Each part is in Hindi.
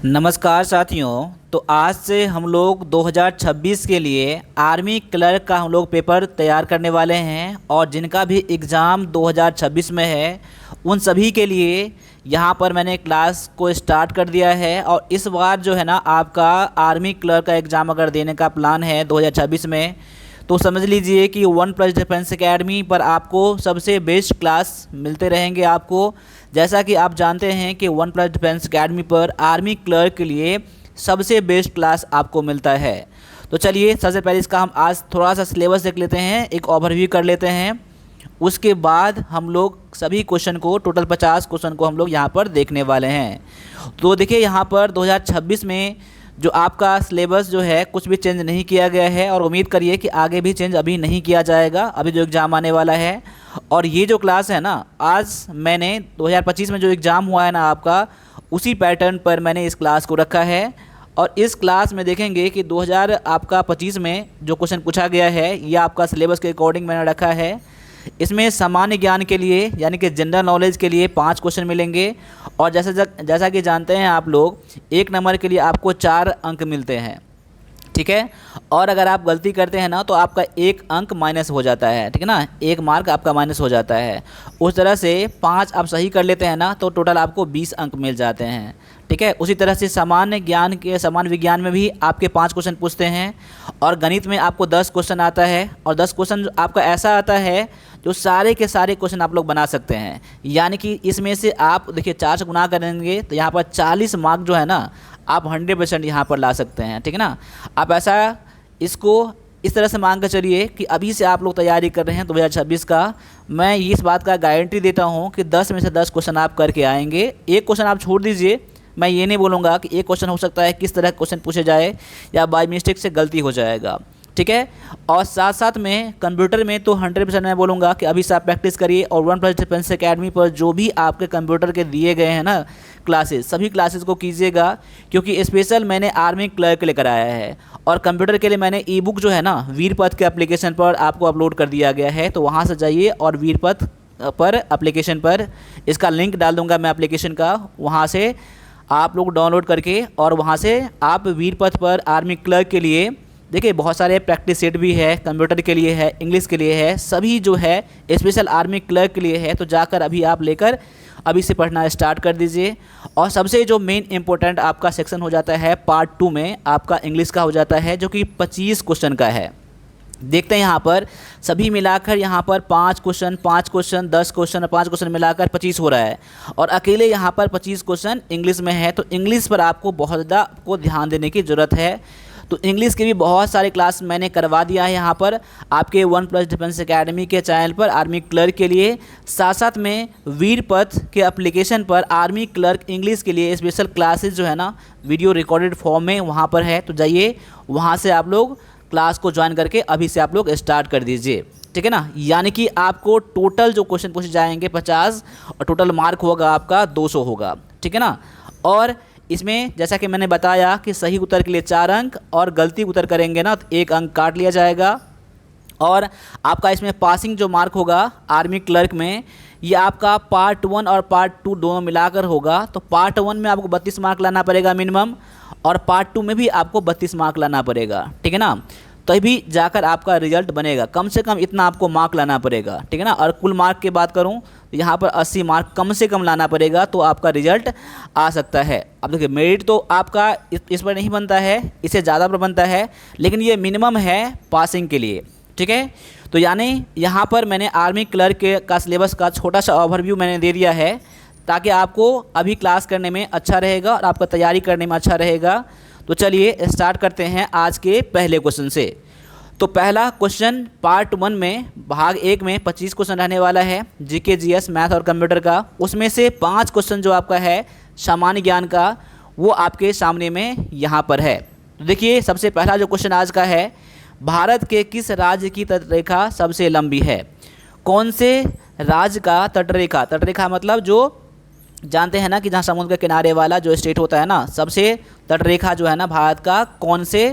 नमस्कार साथियों। तो आज से हम लोग 2026 के लिए आर्मी क्लर्क का हम लोग पेपर तैयार करने वाले हैं और जिनका भी एग्ज़ाम 2026 में है उन सभी के लिए यहाँ पर मैंने क्लास को स्टार्ट कर दिया है। और इस बार जो है ना आपका आर्मी क्लर्क का एग्ज़ाम अगर देने का प्लान है 2026 में, तो समझ लीजिए कि वन प्लस डिफेंस एकेडमी पर आपको सबसे बेस्ट क्लास मिलते रहेंगे आपको। जैसा कि आप जानते हैं कि वन प्लस डिफेंस एकेडमी पर आर्मी क्लर्क के लिए सबसे बेस्ट क्लास आपको मिलता है। तो चलिए सबसे पहले इसका हम आज थोड़ा सा सिलेबस देख लेते हैं, एक ओवरव्यू कर लेते हैं। उसके बाद हम लोग सभी क्वेश्चन को, टोटल 50 क्वेश्चन को हम लोग यहाँ पर देखने वाले हैं। तो देखिए यहाँ पर 2026 में जो आपका सिलेबस जो है कुछ भी चेंज नहीं किया गया है और उम्मीद करिए कि आगे भी चेंज अभी नहीं किया जाएगा, अभी जो एग्ज़ाम आने वाला है। और ये जो क्लास है ना, आज मैंने 2025 में जो एग्ज़ाम हुआ है ना आपका, उसी पैटर्न पर मैंने इस क्लास को रखा है। और इस क्लास में देखेंगे कि 2025 में जो क्वेश्चन पूछा गया है ये आपका सिलेबस के अकॉर्डिंग मैंने रखा है। इसमें सामान्य ज्ञान के लिए यानी कि जनरल नॉलेज के लिए 5 क्वेश्चन मिलेंगे। और जैसा कि जानते हैं आप लोग, 1 नंबर के लिए आपको 4 अंक मिलते हैं, ठीक है। और अगर आप गलती करते हैं ना तो आपका 1 अंक माइनस हो जाता है, ठीक है ना, 1 मार्क आपका माइनस हो जाता है। उस तरह से 5 आप सही कर लेते हैं ना तो टोटल आपको 20 अंक मिल जाते हैं, ठीक है। उसी तरह से सामान्य विज्ञान में भी आपके 5 क्वेश्चन पूछते हैं और गणित में आपको 10 क्वेश्चन आता है। और 10 क्वेश्चन आपका ऐसा आता है जो सारे के सारे क्वेश्चन आप लोग बना सकते हैं। यानी कि इसमें से आप देखिए 4 से गुना करेंगे तो यहाँ पर 40 मार्क जो है ना आप 100% यहाँ पर ला सकते हैं, ठीक है ना। आप ऐसा इसको इस तरह से मान कर चलिए कि अभी से आप लोग तैयारी कर रहे हैं 2026 का, मैं इस बात का गारंटी देता हूँ कि 10 में से 10 क्वेश्चन आप करके आएंगे। एक क्वेश्चन आप छोड़ दीजिए, मैं ये नहीं बोलूँगा कि एक क्वेश्चन हो सकता है किस तरह क्वेश्चन पूछे जाए या बाय मिस्टेक से गलती हो जाएगा, ठीक है। और साथ साथ में कंप्यूटर में तो 100% मैं बोलूँगा कि अभी से आप प्रैक्टिस करिए। और वन प्लस डिफेंस एकेडमी पर जो भी आपके कंप्यूटर के दिए गए हैं ना क्लासेस, सभी क्लासेस को कीजिएगा, क्योंकि स्पेशल मैंने आर्मी क्लर्क के लिए कराया है। और कंप्यूटर के लिए मैंने ई बुक जो है ना वीरपथ के एप्लीकेशन पर आपको अपलोड कर दिया गया है, तो वहाँ से जाइए और वीरपथ पर एप्लीकेशन पर इसका लिंक डाल दूँगा मैं एप्लीकेशन का, वहाँ से आप लोग डाउनलोड करके और वहाँ से आप वीरपथ पर आर्मी क्लर्क के लिए देखिए बहुत सारे प्रैक्टिस सेट भी है, कंप्यूटर के लिए है, इंग्लिश के लिए है, सभी जो है स्पेशल आर्मी क्लर्क के लिए है। तो जाकर अभी आप लेकर अभी से पढ़ना स्टार्ट कर दीजिए। और सबसे जो मेन इंपॉर्टेंट आपका सेक्शन हो जाता है पार्ट 2 में आपका इंग्लिश का हो जाता है, जो कि 25 क्वेश्चन का है। देखते हैं यहाँ पर सभी मिलाकर यहाँ पर 5 क्वेश्चन 10 क्वेश्चन 5 क्वेश्चन मिलाकर 25 हो रहा है। और अकेले यहाँ पर 25 क्वेश्चन इंग्लिश में है, तो इंग्लिश पर आपको बहुत ज़्यादा आपको ध्यान देने की ज़रूरत है। तो इंग्लिश के भी बहुत सारे क्लास मैंने करवा दिया है यहाँ पर आपके वन प्लस डिफेंस एकेडमी के चैनल पर आर्मी क्लर्क के लिए। साथ साथ में वीरपथ के एप्लीकेशन पर आर्मी क्लर्क इंग्लिश के लिए स्पेशल क्लासेस जो है ना वीडियो रिकॉर्डेड फॉर्म में वहाँ पर है। तो जाइए वहाँ से आप लोग क्लास को ज्वाइन करके अभी से आप लोग स्टार्ट कर दीजिए, ठीक है ना। यानी कि आपको टोटल जो क्वेश्चन पूछे जाएंगे 50 और टोटल मार्क होगा आपका 200 होगा, ठीक है ना। और इसमें जैसा कि मैंने बताया कि सही उत्तर के लिए 4 अंक और गलती उत्तर करेंगे ना तो 1 अंक काट लिया जाएगा। और आपका इसमें पासिंग जो मार्क होगा आर्मी क्लर्क में, ये आपका पार्ट 1 और पार्ट 2 दोनों मिलाकर होगा। तो पार्ट 1 में आपको 32 मार्क लाना पड़ेगा मिनिमम, और पार्ट 2 में भी आपको 32 मार्क लाना पड़ेगा, ठीक है ना। तभी जाकर आपका रिजल्ट बनेगा, कम से कम इतना आपको मार्क लाना पड़ेगा, ठीक है ना। और कुल मार्क की बात करूं तो यहाँ पर 80 मार्क कम से कम लाना पड़ेगा, तो आपका रिजल्ट आ सकता है। अब देखिए मेरिट तो आपका इस पर नहीं बनता है, इससे ज़्यादा पर बनता है, लेकिन ये मिनिमम है पासिंग के लिए, ठीक है। तो यानी यहाँ पर मैंने आर्मी क्लर्क का सिलेबस का छोटा सा ओवरव्यू मैंने दे दिया है, ताकि आपको अभी क्लास करने में अच्छा रहेगा और आपका तैयारी करने में अच्छा रहेगा। तो चलिए स्टार्ट करते हैं आज के पहले क्वेश्चन से। तो पहला क्वेश्चन पार्ट 1 में भाग 1 में 25 क्वेश्चन रहने वाला है जीके जीएस मैथ और कंप्यूटर का। उसमें से 5 क्वेश्चन जो आपका है सामान्य ज्ञान का, वो आपके सामने में यहाँ पर है। तो देखिए सबसे पहला जो क्वेश्चन आज का है, भारत के किस राज्य की तटरेखा सबसे लंबी है? कौन से राज्य का तटरेखा मतलब जो जानते हैं ना कि जहाँ समुद्र के किनारे वाला जो स्टेट होता है ना, सबसे तटरेखा जो है ना भारत का कौन से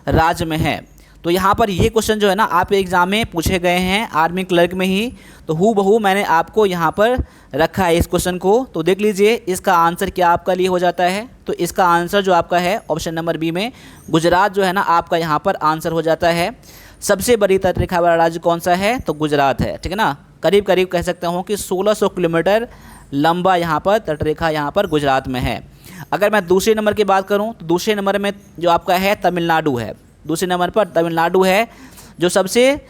राज्य में है? तो यहाँ पर ये क्वेश्चन जो है ना आप एग्ज़ाम में पूछे गए हैं आर्मी क्लर्क में ही, तो हूबहू मैंने आपको यहाँ पर रखा है इस क्वेश्चन को। तो देख लीजिए इसका आंसर क्या आपका लिए हो जाता है। तो इसका आंसर जो आपका है ऑप्शन नंबर बी में गुजरात जो है ना आपका यहाँ पर आंसर हो जाता है। सबसे बड़ी तटरेखा वाला राज्य कौन सा है, तो गुजरात है, ठीक है ना। करीब करीब कह सकते हो कि 1600 किलोमीटर लंबा यहाँ पर तटरेखा यहाँ पर गुजरात में है। अगर मैं दूसरे नंबर की बात करूँ तो दूसरे नंबर में जो आपका है तमिलनाडु है। दूसरे नंबर पर तमिलनाडु है जो सबसे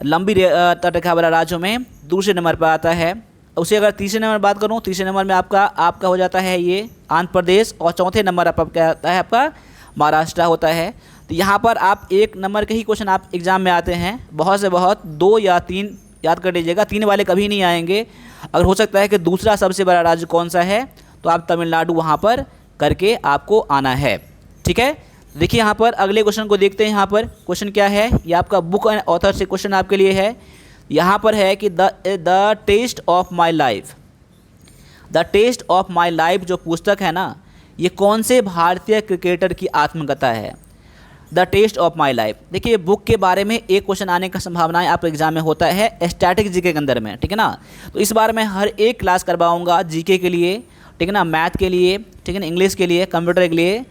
लंबी तटरेखा वाला राज्यों में दूसरे नंबर पर आता है। उसे अगर तीसरे नंबर बात करूँ, तीसरे नंबर में आपका हो जाता है ये आंध्र प्रदेश, और चौथे नंबर पर क्या आता है आपका महाराष्ट्र होता है। तो यहाँ पर आप एक नंबर के ही क्वेश्चन आप एग्ज़ाम में आते हैं, बहुत से बहुत 2 या 3 याद कर लीजिएगा, 3 वाले कभी नहीं आएंगे। अगर हो सकता है कि दूसरा सबसे बड़ा राज्य कौन सा है, तो आप तमिलनाडु वहाँ पर करके आपको आना है, ठीक है। देखिए यहाँ पर अगले क्वेश्चन को देखते हैं। यहाँ पर क्वेश्चन क्या है, ये आपका बुक एंड ऑथर से क्वेश्चन आपके लिए है। यहाँ पर है कि the test of my life, the test of my life जो पुस्तक है ना, ये कौन से भारतीय क्रिकेटर की आत्मकथा है। The test of my life, देखिए बुक के बारे में एक क्वेश्चन आने का संभावनाएं आप एग्जाम में होता है स्टैटिक जीके के अंदर में, ठीक है ना। तो इस बार मैं हर एक क्लास करवाऊंगा जीके के लिए, ठीक है ना, मैथ के लिए, ठीक है ना, इंग्लिश के लिए, कंप्यूटर के लिए।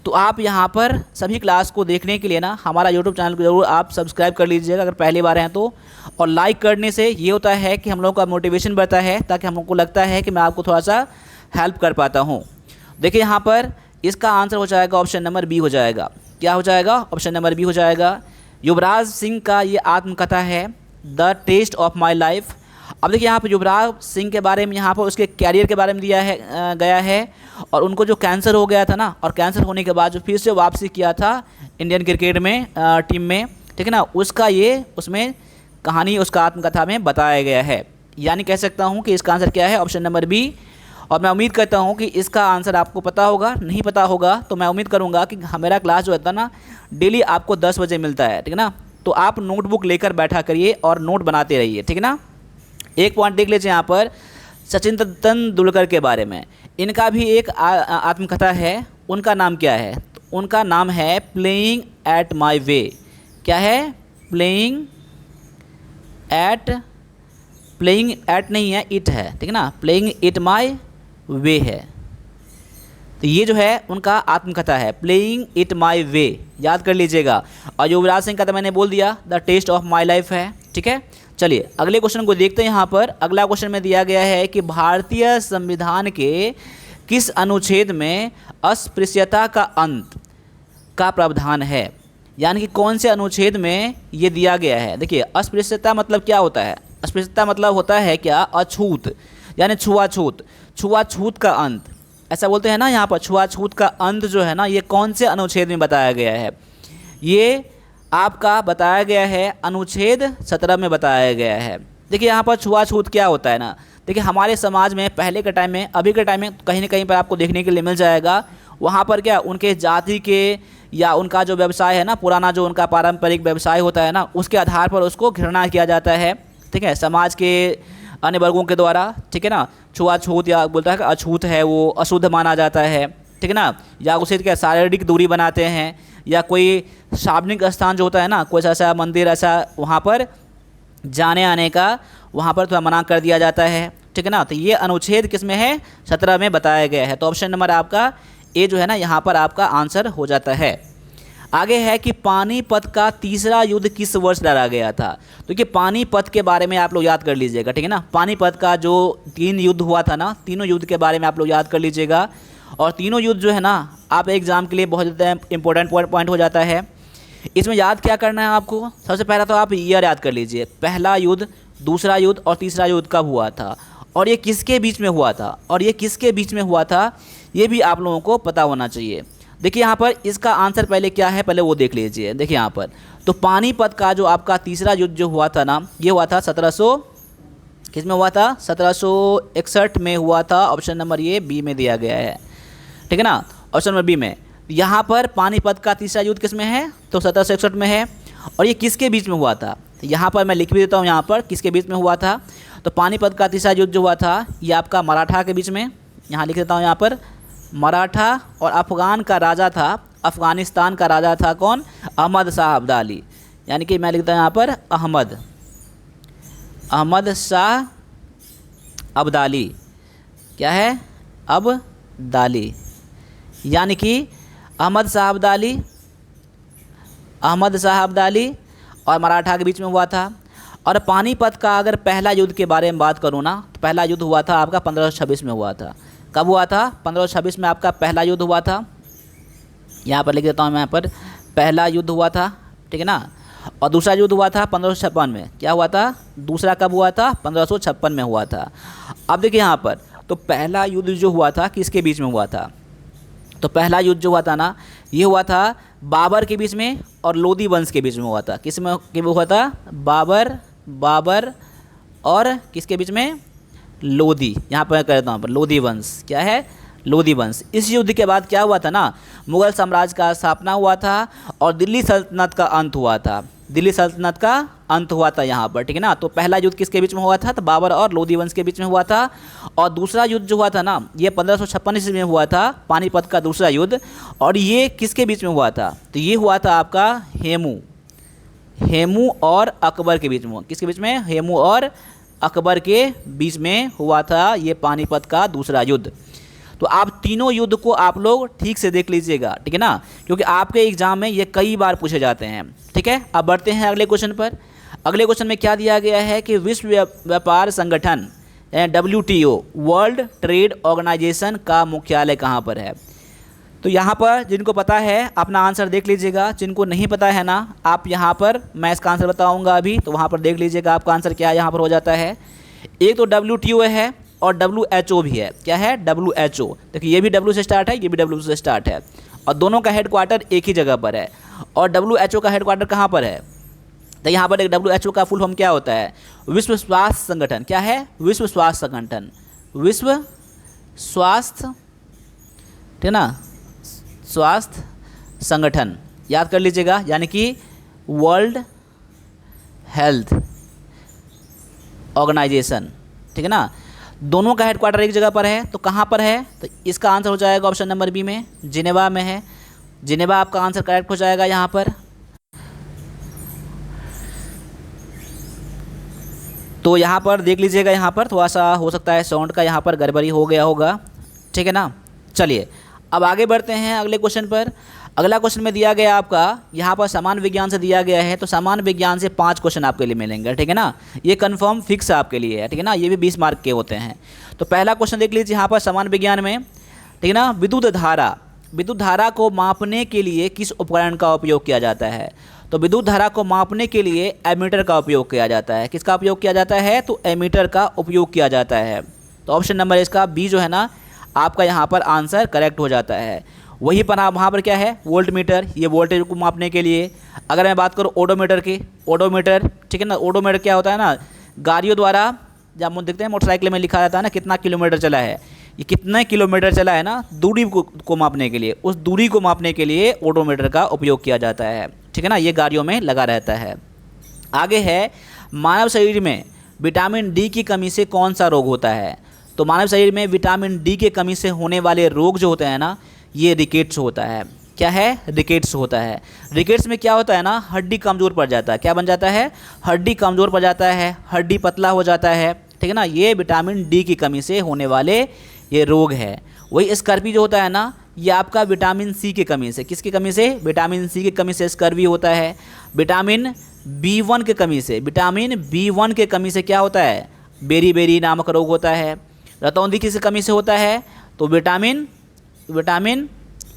तो आप यहाँ पर सभी क्लास को देखने के लिए ना हमारा यूट्यूब चैनल को जरूर आप सब्सक्राइब कर लीजिएगा अगर पहली बार हैं तो। और लाइक करने से ये होता है कि हम लोगों का मोटिवेशन बढ़ता है, ताकि हम लोग को लगता है कि मैं आपको थोड़ा सा हेल्प कर पाता हूँ। देखिए यहाँ पर इसका आंसर हो जाएगा ऑप्शन नंबर बी हो जाएगा। क्या हो जाएगा, ऑप्शन नंबर बी हो जाएगा। युवराज सिंह का ये आत्मकथा है the test of my life. अब देखिए यहाँ पर युवराज सिंह के बारे में, यहाँ पर उसके कैरियर के बारे में दिया है गया है, और उनको जो कैंसर हो गया था ना, और कैंसर होने के बाद जो फिर से वापसी किया था इंडियन क्रिकेट में टीम में, ठीक है ना, उसका ये उसमें कहानी उसका आत्मकथा में बताया गया है। यानी कह सकता हूँ कि इसका आंसर क्या है, ऑप्शन नंबर बी। और मैं उम्मीद करता हूँ कि इसका आंसर आपको पता होगा। नहीं पता होगा तो मैं उम्मीद करूँगा कि मेरा क्लास जो होता है ना डेली आपको 10 बजे मिलता है, ठीक है ना। तो आप नोटबुक लेकर बैठा करिए और नोट बनाते रहिए, ठीक है ना। एक पॉइंट देख लीजिए यहाँ पर सचिन तेंदुलकर के बारे में, इनका भी एक आत्मकथा है। उनका नाम क्या है, तो उनका नाम है प्लेइंग एट माई वे। क्या है, प्लेइंग एट नहीं है, इट है, ठीक है ना, प्लेइंग इट माई वे है। तो ये जो है उनका आत्मकथा है प्लेइंग इट माई वे, याद कर लीजिएगा। और युवराज सिंह का तो मैंने बोल दिया the test of my life है, ठीक है। चलिए अगले क्वेश्चन को देखते हैं। यहाँ पर अगला क्वेश्चन में दिया गया है कि भारतीय संविधान के किस अनुच्छेद में अस्पृश्यता का अंत का प्रावधान है। यानी कि कौन से अनुच्छेद में ये दिया गया है। देखिए अस्पृश्यता मतलब क्या होता है, अस्पृश्यता मतलब होता है क्या, अछूत, यानी छुआछूत, छुआछूत का अंत, ऐसा बोलते हैं ना। यहाँ पर छुआछूत का अंत जो है ना, ये कौन से अनुच्छेद में बताया गया है, ये आपका बताया गया है अनुच्छेद 17 में बताया गया है। देखिए यहाँ पर छुआछूत क्या होता है ना, देखिए हमारे समाज में पहले के टाइम में, अभी के टाइम में कहीं ना कहीं पर आपको देखने के लिए मिल जाएगा। वहाँ पर क्या उनके जाति के या उनका जो व्यवसाय है ना, पुराना जो उनका पारंपरिक व्यवसाय होता है ना, उसके आधार पर उसको घृणा किया जाता है, ठीक है, समाज के अन्य वर्गों के द्वारा, ठीक है ना। छुआछूत या बोलता है कि अछूत है, वो अशुद्ध माना जाता है, ठीक है ना। या उसे क्या शारीरिक दूरी बनाते हैं, या कोई सार्वजनिक स्थान जो होता है ना, कोई ऐसा मंदिर ऐसा, वहाँ पर जाने आने का वहाँ पर थोड़ा मना कर दिया जाता है, ठीक है ना। तो ये अनुच्छेद किस में है, 17 में बताया गया है। तो ऑप्शन नंबर आपका ए जो है ना यहाँ पर आपका आंसर हो जाता है। आगे है कि पानीपत का तीसरा युद्ध किस वर्ष लड़ा गया था। तो कि पानीपत के बारे में आप लोग याद कर लीजिएगा, ठीक है ना। पानीपत का जो 3 युद्ध हुआ था ना, तीनों युद्ध के बारे में आप लोग याद कर लीजिएगा। और तीनों युद्ध जो है ना आप एग्ज़ाम के लिए बहुत ज़्यादा इंपॉर्टेंट पॉइंट हो जाता है। इसमें याद क्या करना है आपको, सबसे पहला तो आप ईयर याद कर लीजिए, पहला युद्ध, दूसरा युद्ध और तीसरा युद्ध कब हुआ था, और ये किसके बीच में हुआ था, और ये किसके बीच में हुआ था, ये भी आप लोगों को पता होना चाहिए। देखिए यहाँ पर इसका आंसर पहले क्या है, पहले वो देख लीजिए। देखिए यहाँ पर तो पानीपत का जो आपका तीसरा युद्ध जो हुआ था ना, ये हुआ था 1700 किस में हुआ था, 1761 में हुआ था। ऑप्शन नंबर ये बी में दिया गया है, ठीक है ना, ऑप्शन नंबर बी में। यहाँ पर पानीपत का तीसरा युद्ध किस में है, तो 1761 में है। और ये किसके बीच में हुआ था, तो यहाँ पर मैं लिख भी देता हूँ यहाँ पर किसके बीच में हुआ था। तो पानीपत का तीसरा युद्ध जो हुआ था ये आपका मराठा के बीच में, यहाँ लिख देता हूँ यहाँ पर, मराठा और अफ़गान का राजा था, अफ़गानिस्तान का राजा था कौन, अहमद शाह अब्दाली। यानी कि मैं लिखता हूँ यहाँ पर अहमद शाह अब्दाली। क्या है? अब्दाली, यानी कि अहमद शाह अब्दाली और मराठा के बीच में हुआ था। और पानीपत का अगर पहला युद्ध के बारे में बात करूँ ना, तो पहला युद्ध हुआ था आपका 1526 में हुआ था। कब हुआ था? 1526 में आपका पहला युद्ध हुआ था। यहाँ पर लिख देता हूँ मैं, यहाँ पर पहला युद्ध हुआ था, ठीक है ना। और दूसरा युद्ध हुआ था 1556 में। क्या हुआ था? दूसरा कब हुआ था? 1556 में हुआ था। अब देखिए यहाँ पर, तो पहला युद्ध जो हुआ था किसके बीच में हुआ था? तो पहला युद्ध जो हुआ था ना, ये हुआ था बाबर के बीच में और लोधी वंश के बीच में हुआ था। किस में हुआ था? बाबर और किसके बीच में? लोधी। यहाँ पर कर देता हूँ पर लोधी वंश। क्या है? लोधी वंश। इस युद्ध के बाद क्या हुआ था ना, मुगल साम्राज्य का स्थापना हुआ था और दिल्ली सल्तनत का अंत हुआ था। दिल्ली सल्तनत का अंत हुआ था यहाँ पर, ठीक है ना। तो पहला युद्ध किसके बीच में हुआ था? तो बाबर और लोधी वंश के बीच में हुआ था। और दूसरा युद्ध जो हुआ था ना, ये 1556 ईस्वी में हुआ था, पानीपत का दूसरा युद्ध। और ये किसके बीच में हुआ था? तो ये हुआ था आपका हेमू और अकबर के बीच में। किसके बीच में? हेमू और अकबर के बीच में हुआ था ये पानीपत का दूसरा युद्ध। तो आप तीनों युद्ध को आप लोग ठीक से देख लीजिएगा, ठीक है ना, क्योंकि आपके एग्जाम में ये कई बार पूछे जाते हैं, ठीक है। अब बढ़ते हैं अगले क्वेश्चन पर। अगले क्वेश्चन में क्या दिया गया है कि विश्व व्यापार संगठन WTO वर्ल्ड ट्रेड ऑर्गेनाइजेशन का मुख्यालय कहाँ पर है? तो यहाँ पर जिनको पता है अपना आंसर देख लीजिएगा, जिनको नहीं पता है ना, आप यहाँ पर मैं इसका आंसर बताऊँगा अभी, तो वहाँ पर देख लीजिएगा आपका आंसर क्या यहाँ पर हो जाता है। एक तो WTO है और WHO भी है। क्या है? WHO। देखिए ये भी W से स्टार्ट है, ये भी W से स्टार्ट है, और दोनों का हेडक्वार्टर एक ही जगह पर है। और WHO का हेडक्वार्टर कहाँ पर है? तो यहाँ पर एक WHO का फुल फॉर्म क्या होता है? विश्व स्वास्थ्य संगठन। क्या है? विश्व स्वास्थ्य संगठन। विश्व स्वास्थ्य, ठीक है ना, स्वास्थ्य संगठन याद कर लीजिएगा, यानी कि वर्ल्ड हेल्थ ऑर्गेनाइजेशन, ठीक है ना। दोनों का हेडक्वार्टर एक जगह पर है, तो कहाँ पर है? तो इसका आंसर हो जाएगा ऑप्शन नंबर बी में, जिनेवा में है। जिनेवा आपका आंसर करेक्ट हो जाएगा यहाँ पर। तो यहाँ पर देख लीजिएगा, यहाँ पर थोड़ा सा हो सकता है साउंड का यहाँ पर गड़बड़ी हो गया होगा, ठीक है ना। चलिए अब आगे बढ़ते हैं अगले क्वेश्चन पर। अगला क्वेश्चन में दिया गया आपका यहाँ पर सामान्य विज्ञान से दिया गया है, तो सामान्य विज्ञान से 5 क्वेश्चन आपके लिए मिलेंगे, ठीक है ना। ये कंफर्म फिक्स आपके लिए है, ठीक है ना, ये भी 20 मार्क के होते हैं। तो पहला क्वेश्चन देख लीजिए यहाँ पर सामान्य विज्ञान में, ठीक है ना। विद्युत धारा को मापने के लिए किस उपकरण का उपयोग किया जाता है? तो विद्युत धारा को मापने के लिए एमीटर का उपयोग किया जाता है। किसका उपयोग किया जाता है? तो एमीटर का उपयोग किया जाता है। तो ऑप्शन नंबर इसका बी जो है ना, आपका यहाँ पर आंसर करेक्ट हो जाता है। वहीं पर आप वहाँ पर क्या है? वोल्ट मीटर, ये वोल्टेज को मापने के लिए। अगर मैं बात करूँ ओडोमीटर की, ओडोमीटर, ठीक है ना, ओडोमीटर क्या होता है ना, गाड़ियों द्वारा जब हम देखते हैं मोटरसाइकिल में लिखा जाता है ना कितना किलोमीटर चला है, ये कितने किलोमीटर चला है ना, दूरी को मापने के लिए, उस दूरी को मापने के लिए ओडोमीटर का उपयोग किया जाता है, ठीक है ना, ये गाड़ियों में लगा रहता है। आगे है मानव शरीर में विटामिन डी की कमी से कौन सा रोग होता है? तो मानव शरीर में विटामिन डी की कमी से होने वाले रोग जो होते हैं ना, ये रिकेट्स होता है। क्या है? रिकेट्स होता है। रिकेट्स में क्या होता है ना, हड्डी कमज़ोर पड़ जाता है। क्या बन जाता है? हड्डी कमज़ोर पड़ जाता है, हड्डी पतला हो जाता है, ठीक है ना। ये विटामिन डी की कमी से होने वाले ये रोग है। वही स्कर्वी जो होता है ना, ये आपका विटामिन सी की कमी से, किसकी कमी से? विटामिन सी की कमी से स्कर्वी होता है। विटामिन B1 की कमी से, विटामिन B1 के कमी से क्या होता है? बेरी नामक रोग होता है। रतौंधी किस कमी से होता है? तो विटामिन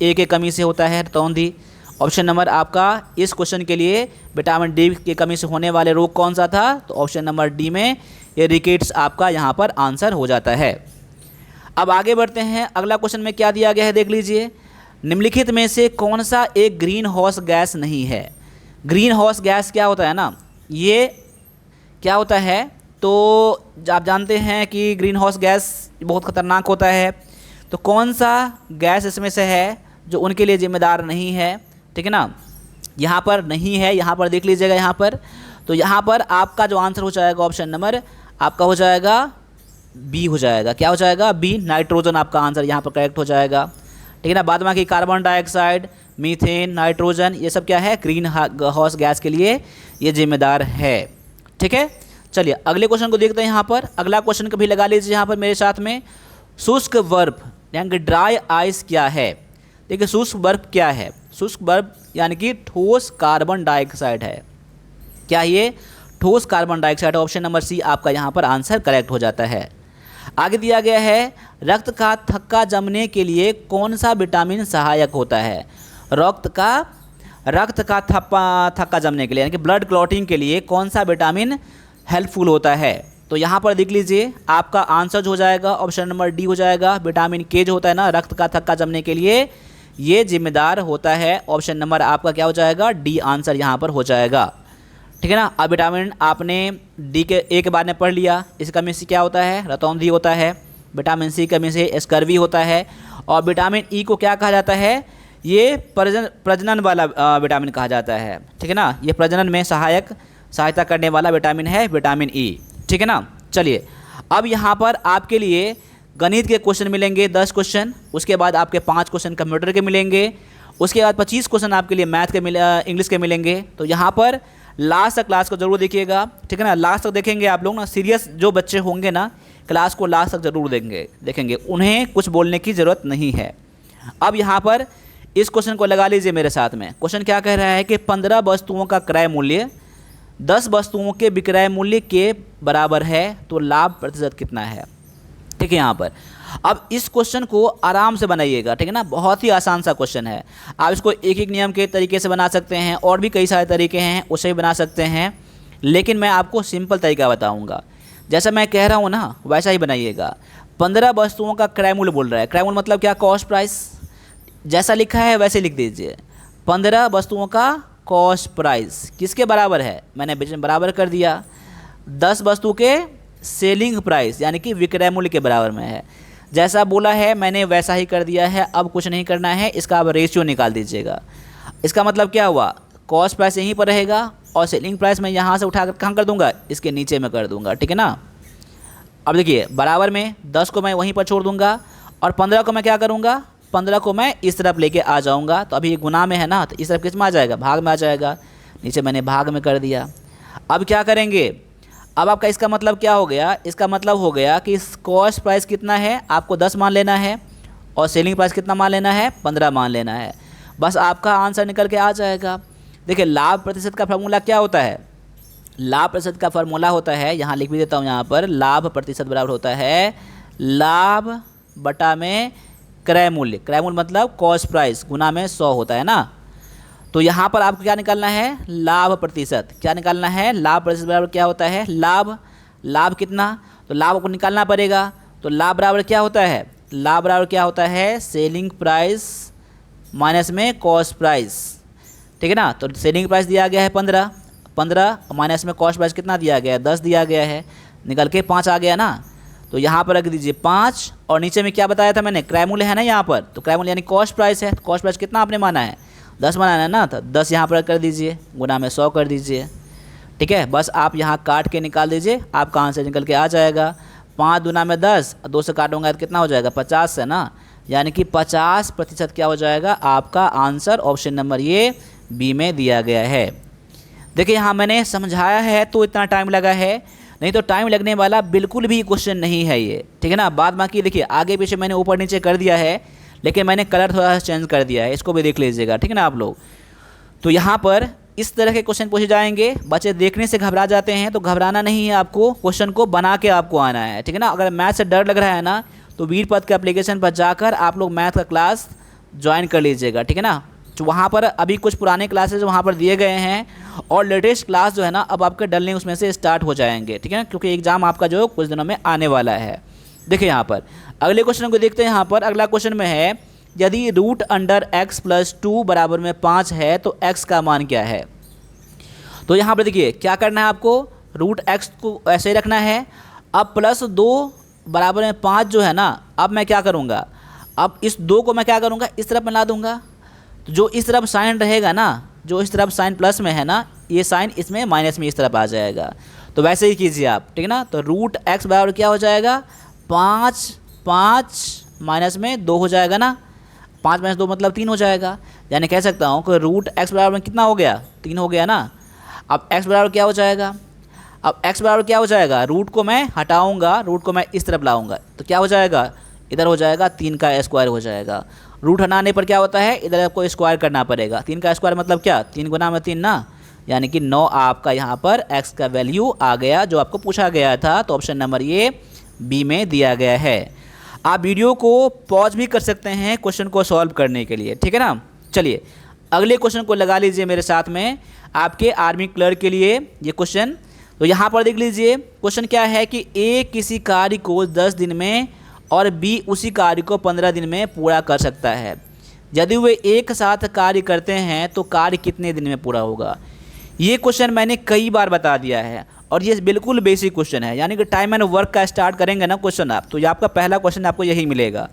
ए के कमी से होता है रतौंधी। ऑप्शन नंबर आपका इस क्वेश्चन के लिए विटामिन डी की कमी से होने वाले रोग कौन सा था? तो ऑप्शन नंबर डी में ये रिकेट्स आपका यहाँ पर आंसर हो जाता है। अब आगे बढ़ते हैं। अगला क्वेश्चन में क्या दिया गया है देख लीजिए। निम्नलिखित में से कौन सा एक ग्रीन हाउस गैस नहीं है? ग्रीन हाउस गैस क्या होता है ना, ये क्या होता है? तो आप जानते हैं कि ग्रीन हाउस गैस बहुत ख़तरनाक होता है। तो कौन सा गैस इसमें से है जो उनके लिए जिम्मेदार नहीं है? ठीक है ना, यहाँ पर नहीं है, यहाँ पर देख लीजिएगा यहाँ पर। तो यहाँ पर आपका जो आंसर हो जाएगा ऑप्शन नंबर आपका हो जाएगा बी हो जाएगा। क्या हो जाएगा? बी, नाइट्रोजन आपका आंसर यहाँ पर करेक्ट हो जाएगा, ठीक है ना। बाद बाकी कार्बन डाइऑक्साइड, मीथेन, नाइट्रोजन, ये सब क्या है, ग्रीन हाउस गैस के लिए ये जिम्मेदार है। ठीक है, चलिए अगले क्वेश्चन को देखते हैं। यहाँ पर अगला क्वेश्चन कभी लगा लीजिए यहाँ पर मेरे साथ में, शुष्क बर्फ यानी कि ड्राई आइस क्या है। देखिए शुष्क बर्फ क्या है, शुष्क बर्फ यानी कि ठोस कार्बन डाइऑक्साइड है। क्या ये ठोस carbon dioxide? Option number C आपका यहाँ पर आंसर करेक्ट हो जाता है। आगे दिया गया है, रक्त का थक्का जमने के लिए कौन सा विटामिन सहायक होता है। रक्त का थक्का जमने के लिए यानी कि ब्लड क्लॉटिंग के लिए कौन सा विटामिन हेल्पफुल होता है। तो यहाँ पर देख लीजिए आपका आंसर जो हो जाएगा ऑप्शन नंबर डी हो जाएगा। विटामिन के जो होता है ना रक्त का थक्का जमने के लिए, ये जिम्मेदार होता है। ऑप्शन नंबर आपका क्या हो जाएगा, डी आंसर यहाँ पर हो जाएगा। ठीक है ना। अब विटामिन आपने डी के ए के बारे में पढ़ लिया, इसकी कमी से क्या होता है, रतौंधी होता है। विटामिन सी की कमी से स्कर्वी होता है। और विटामिन ई को क्या कहा जाता है, ये प्रजनन वाला विटामिन कहा जाता है। ठीक है ना, ये प्रजनन में सहायता करने वाला विटामिन है विटामिन ई। ठीक है ना। चलिए अब यहाँ पर आपके लिए गणित के क्वेश्चन मिलेंगे 10 क्वेश्चन, उसके बाद आपके 5 क्वेश्चन कंप्यूटर के मिलेंगे, उसके बाद 25 क्वेश्चन आपके लिए मैथ के इंग्लिश के मिलेंगे। तो यहाँ पर लास्ट तक क्लास को जरूर देखिएगा। ठीक है ना, लास्ट तक देखेंगे आप लोग ना, सीरियस जो बच्चे होंगे ना क्लास को लास्ट तक जरूर देखेंगे, उन्हें कुछ बोलने की ज़रूरत नहीं है। अब यहाँ पर इस क्वेश्चन को लगा लीजिए मेरे साथ में। क्वेश्चन क्या कह रहा है कि 15 वस्तुओं का क्रय मूल्य 10 वस्तुओं के विक्रय मूल्य के बराबर है, तो लाभ प्रतिशत कितना है। ठीक है, यहाँ पर अब इस क्वेश्चन को आराम से बनाइएगा। ठीक है ना, बहुत ही आसान सा क्वेश्चन है। आप इसको एक एक नियम के तरीके से बना सकते हैं, और भी कई सारे तरीके हैं उसे भी बना सकते हैं, लेकिन मैं आपको सिंपल तरीका बताऊंगा। जैसा मैं कह रहा हूँ ना वैसा ही बनाइएगा। 15 वस्तुओं का क्रय मूल्य बोल रहा है, क्रय मूल्य मतलब क्या, कॉस्ट प्राइस। जैसा लिखा है वैसे लिख दीजिए। 15 वस्तुओं का कॉस्ट प्राइस किसके बराबर है, मैंने बीच में बराबर कर दिया। 10 वस्तु के सेलिंग प्राइस यानी कि विक्रय मूल्य के बराबर में है। जैसा बोला है मैंने वैसा ही कर दिया है, अब कुछ नहीं करना है, इसका अब रेशियो निकाल दीजिएगा। इसका मतलब क्या हुआ, कॉस्ट प्राइस यहीं पर रहेगा और सेलिंग प्राइस मैं यहाँ से उठाकर कहाँ कर दूंगा, इसके नीचे में कर दूंगा। ठीक है ना। अब देखिए बराबर में 10 को मैं वहीं पर छोड़ दूंगा और 15 को मैं क्या करूँगा, 15 को मैं इस तरफ लेके आ जाऊँगा। तो अभी गुना में है ना, तो इस तरफ किस में आ जाएगा, भाग में आ जाएगा। नीचे मैंने भाग में कर दिया। अब क्या करेंगे, अब आपका इसका मतलब क्या हो गया, इसका मतलब हो गया कि कॉस्ट प्राइस कितना है आपको 10 मान लेना है और सेलिंग प्राइस कितना मान लेना है, 15 मान लेना है। बस आपका आंसर निकल के आ जाएगा। देखिए लाभ प्रतिशत का फार्मूला क्या होता है, लाभ प्रतिशत का फार्मूला होता है, यहाँ लिख भी देता हूँ, यहाँ पर लाभ प्रतिशत बराबर होता है लाभ बटा में क्रय मूल्य। क्रय मूल्य मतलब कॉस्ट प्राइस गुना में 100 होता है ना। तो यहाँ पर आपको क्या निकालना है, लाभ प्रतिशत। क्या निकालना है, लाभ प्रतिशत बराबर क्या होता है, लाभ कितना, तो लाभ को निकालना पड़ेगा। तो लाभ बराबर क्या होता है, लाभ बराबर क्या होता है, सेलिंग प्राइस माइनस में कॉस्ट प्राइस। ठीक है ना। तो सेलिंग प्राइस दिया गया है 15 माइनस में कॉस्ट प्राइस कितना दिया गया है, 10 दिया गया है, निकल के 5 आ गया ना। तो यहाँ पर रख दीजिए 5 और नीचे में क्या बताया था मैंने, क्रय मूल्य है ना यहाँ पर, तो क्रय मूल्य यानी कॉस्ट प्राइस है। कॉस्ट प्राइस कितना आपने माना है, 10 बनाना है ना, तो 10 यहाँ पर कर दीजिए, गुना में 100 कर दीजिए। ठीक है, बस आप यहाँ काट के निकाल दीजिए, आपका आंसर निकल के आ जाएगा। 5 दूना में 10, 2 से काटूंगा तो कितना हो जाएगा, 50 है ना, यानी कि 50% क्या हो जाएगा आपका आंसर। ऑप्शन नंबर ये बी में दिया गया है। देखिए यहाँ मैंने समझाया है तो इतना टाइम लगा है, नहीं तो टाइम लगने वाला बिल्कुल भी क्वेश्चन नहीं है ये। ठीक है ना। बाद बाकी देखिए आगे पीछे मैंने ऊपर नीचे कर दिया है, लेकिन मैंने कलर थोड़ा सा चेंज कर दिया है, इसको भी देख लीजिएगा। ठीक है ना आप लोग। तो यहाँ पर इस तरह के क्वेश्चन पूछे जाएंगे। बच्चे देखने से घबरा जाते हैं, तो घबराना नहीं है, आपको क्वेश्चन को बना के आपको आना है। ठीक है ना। अगर मैथ से डर लग रहा है ना, तो वीरपद के एप्लीकेशन पर जाकर आप लोग मैथ का क्लास ज्वाइन कर लीजिएगा। ठीक है ना। तो वहाँ पर अभी कुछ पुराने क्लासेज वहाँ पर दिए गए हैं, और लेटेस्ट क्लास जो है ना अब आपके डलने उसमें से स्टार्ट हो जाएंगे। ठीक है ना, क्योंकि एग्ज़ाम आपका जो कुछ दिनों में आने वाला है। देखिए यहाँ पर अगले क्वेश्चन को देखते हैं। यहाँ पर अगला क्वेश्चन में है, यदि रूट अंडर x प्लस 2 बराबर में 5 है तो x का मान क्या है। तो यहाँ पर देखिए क्या करना है आपको, रूट x को ऐसे ही रखना है। अब प्लस 2 बराबर में 5 जो है ना, अब मैं क्या करूँगा, अब इस 2 को मैं क्या करूँगा, इस तरफ में ला दूँगा। तो जो इस तरफ साइन रहेगा ना, जो इस तरफ साइन प्लस में है ना, ये साइन इसमें माइनस में इस तरफ आ जाएगा। तो वैसे ही कीजिए आप। ठीक है ना। तो रूट x बराबर क्या हो जाएगा, 5 माइनस में 2 हो जाएगा ना। 5 माइनस 2 मतलब 3 हो जाएगा। यानी कह सकता हूँ कि रूट एक्स बराबर में कितना हो गया, 3 हो गया ना। अब एक्स बराबर क्या हो जाएगा, अब एक्स बराबर क्या हो जाएगा, रूट को मैं हटाऊंगा, रूट को मैं इस तरफ लाऊंगा तो क्या हो जाएगा, इधर हो जाएगा 3 का स्क्वायर हो जाएगा। रूट हटाने पर क्या होता है, इधर आपको स्क्वायर करना पड़ेगा। 3 का स्क्वायर मतलब क्या, 3 गुना में 3 ना, यानी कि 9 आपका यहाँ पर x का वैल्यू आ गया जो आपको पूछा गया था। तो ऑप्शन नंबर ये बी में दिया गया है। आप वीडियो को पॉज भी कर सकते हैं क्वेश्चन को सॉल्व करने के लिए, ठीक है ना। चलिए अगले क्वेश्चन को लगा लीजिए मेरे साथ में, आपके आर्मी क्लर्क के लिए ये क्वेश्चन। तो यहाँ पर देख लीजिए क्वेश्चन क्या है कि ए किसी कार्य को 10 दिन में और बी उसी कार्य को 15 दिन में पूरा कर सकता है। यदि वे एक साथ कार्य करते हैं तो कार्य कितने दिन में पूरा होगा। ये क्वेश्चन मैंने कई बार बता दिया है और ये बिल्कुल बेसिक क्वेश्चन है, यानी कि टाइम एंड वर्क का स्टार्ट करेंगे ना क्वेश्चन आप, तो ये आपका पहला क्वेश्चन आपको यही मिलेगा,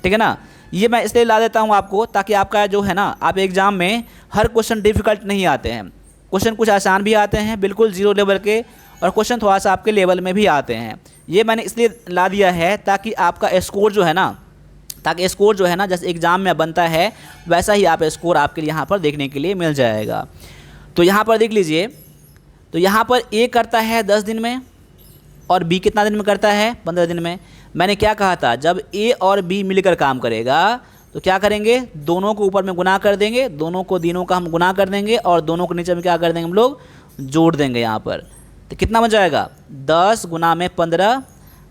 ठीक है ना। ये मैं इसलिए ला देता हूँ आपको ताकि आपका जो है ना, आप एग्ज़ाम में हर क्वेश्चन डिफ़िकल्ट नहीं आते हैं, क्वेश्चन कुछ आसान भी आते हैं बिल्कुल जीरो लेवल के, और क्वेश्चन थोड़ा सा आपके लेवल में भी आते हैं। ये मैंने इसलिए ला दिया है ताकि आपका स्कोर जो है ना, ताकि स्कोर जो है ना जैसे एग्ज़ाम में बनता है वैसा ही आप स्कोर आपके यहाँ पर देखने के लिए मिल जाएगा। तो यहाँ पर देख लीजिए, तो यहाँ पर ए करता है 10 दिन में और बी कितना दिन में करता है, 15 दिन में। मैंने क्या कहा था, जब ए और बी मिलकर काम करेगा तो क्या करेंगे, दोनों को ऊपर में गुना कर देंगे, दोनों को दिनों का हम गुना कर देंगे और दोनों को नीचे में क्या कर देंगे हम लोग, जोड़ देंगे यहाँ पर। तो कितना बन जाएगा, 10 गुना में 15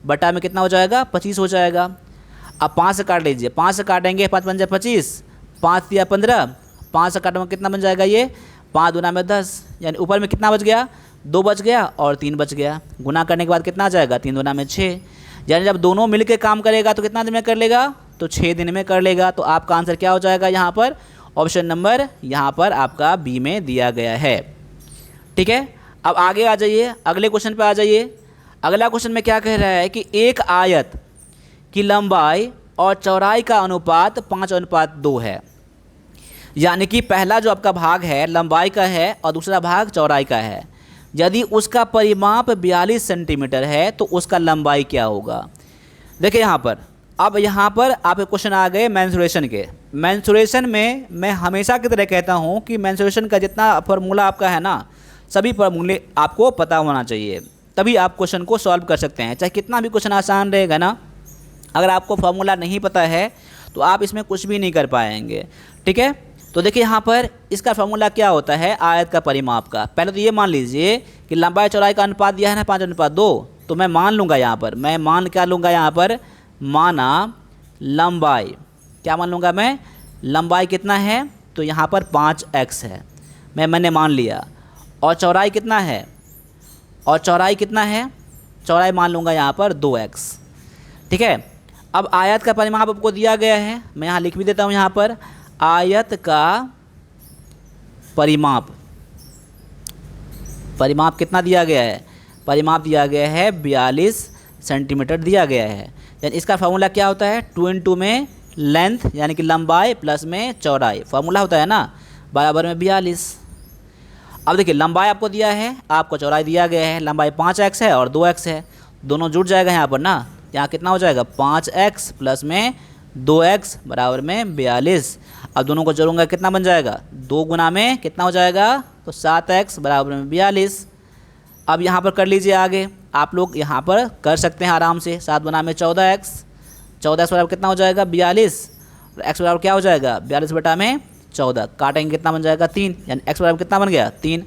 बटा में कितना हो जाएगा, 25 हो जाएगा। अब 5 से काट लीजिए, 5 से काटेंगे 5 बन जाए 25, 5 या 15, 5 से काटेंगे कितना बन जाएगा, ये 5 गुना में 10, यानी ऊपर में कितना बच गया, 2 बच गया और 3 बच गया। गुना करने के बाद कितना आ जाएगा, 3 गुना में 6, यानी जब दोनों मिल के काम करेगा तो कितना दिन में कर लेगा, तो 6 दिन में कर लेगा। तो आपका आंसर क्या हो जाएगा यहाँ पर, ऑप्शन नंबर यहाँ पर आपका बी में दिया गया है, ठीक है। अब आगे आ जाइए, अगले क्वेश्चन पे आ जाइए। अगला क्वेश्चन में क्या कह रहा है कि एक आयत की लंबाई और चौड़ाई का अनुपात 5:2 है। यानी कि पहला जो आपका भाग है लंबाई का है और दूसरा भाग चौड़ाई का है। यदि उसका परिमाप 42 सेंटीमीटर है तो उसका लंबाई क्या होगा। देखिए यहाँ पर, अब यहाँ पर आपके क्वेश्चन आ गए मेंसुरेशन के। मेंसुरेशन में मैं हमेशा की तरह कहता हूँ कि मेंसुरेशन का जितना फार्मूला आपका है ना, सभी फार्मूले आपको पता होना चाहिए, तभी आप क्वेश्चन को सॉल्व कर सकते हैं, चाहे कितना भी क्वेश्चन आसान रहेगा ना। अगर आपको फार्मूला नहीं पता है तो आप इसमें कुछ भी नहीं कर पाएंगे, ठीक है। तो देखिए यहाँ पर इसका फार्मूला क्या होता है, आयत का परिमाप का। पहले तो ये मान लीजिए कि लंबाई चौड़ाई का अनुपात दिया है ना 5:2, तो मैं मान लूँगा यहाँ पर, मैं मान क्या लूँगा यहाँ पर, माना लंबाई, क्या मान लूँगा मैं, लंबाई कितना है, तो यहाँ पर 5x है, मैंने मान लिया। और चौड़ाई कितना है, और चौड़ाई कितना है, चौड़ाई मान लूँगा यहाँ पर 2x, ठीक है। अब आयत का परिमाप आपको दिया गया है, मैं यहाँ लिख भी देता हूँ, यहाँ पर आयत का परिमाप, परिमाप कितना दिया गया है, परिमाप दिया गया है 42 सेंटीमीटर दिया गया है। यानी इसका फार्मूला क्या होता है, 2 × में लेंथ यानी कि लंबाई प्लस में चौड़ाई, फार्मूला होता है ना, बराबर में 42। अब देखिए लंबाई आपको दिया है, आपको चौड़ाई दिया गया है, लंबाई 5x है और 2x है, दोनों जुड़ जाएगा यहाँ पर ना, यहाँ कितना हो जाएगा, 5x प्लस में 2x बराबर में 42। अब दोनों को जोड़ूंगा कितना बन जाएगा, 2 गुना में कितना हो जाएगा, तो 7x बराबर में 42। अब यहाँ पर कर लीजिए आगे, आप लोग यहाँ पर कर सकते हैं आराम से, 7 गुना में 14x, 14x बराबर कितना हो जाएगा, 42, और x बराबर क्या हो जाएगा, 42 बटा में 14, काटेंगे कितना बन जाएगा, 3, यानी x बराबर कितना बन गया, 3।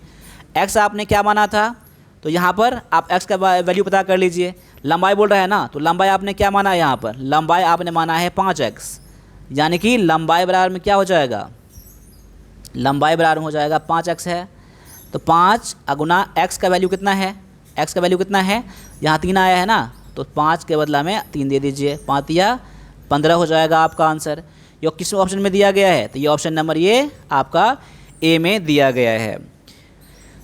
x आपने क्या माना था, तो यहाँ पर आप x का वैल्यू पता कर लीजिए। लंबाई बोल रहा है ना, तो लंबाई आपने क्या माना है, यहाँ पर लंबाई आपने माना है 5x, यानी कि लंबाई बराबर में क्या हो जाएगा, लंबाई बराबर हो जाएगा 5x है। तो 5 गुना x का वैल्यू कितना है, x का वैल्यू कितना है, यहाँ 3 आया है ना, तो 5 के बदला में 3 दे दीजिए, 5 या 15 हो जाएगा आपका आंसर। ये किस ऑप्शन में दिया गया है, तो ये ऑप्शन नंबर ये आपका ए में दिया गया है,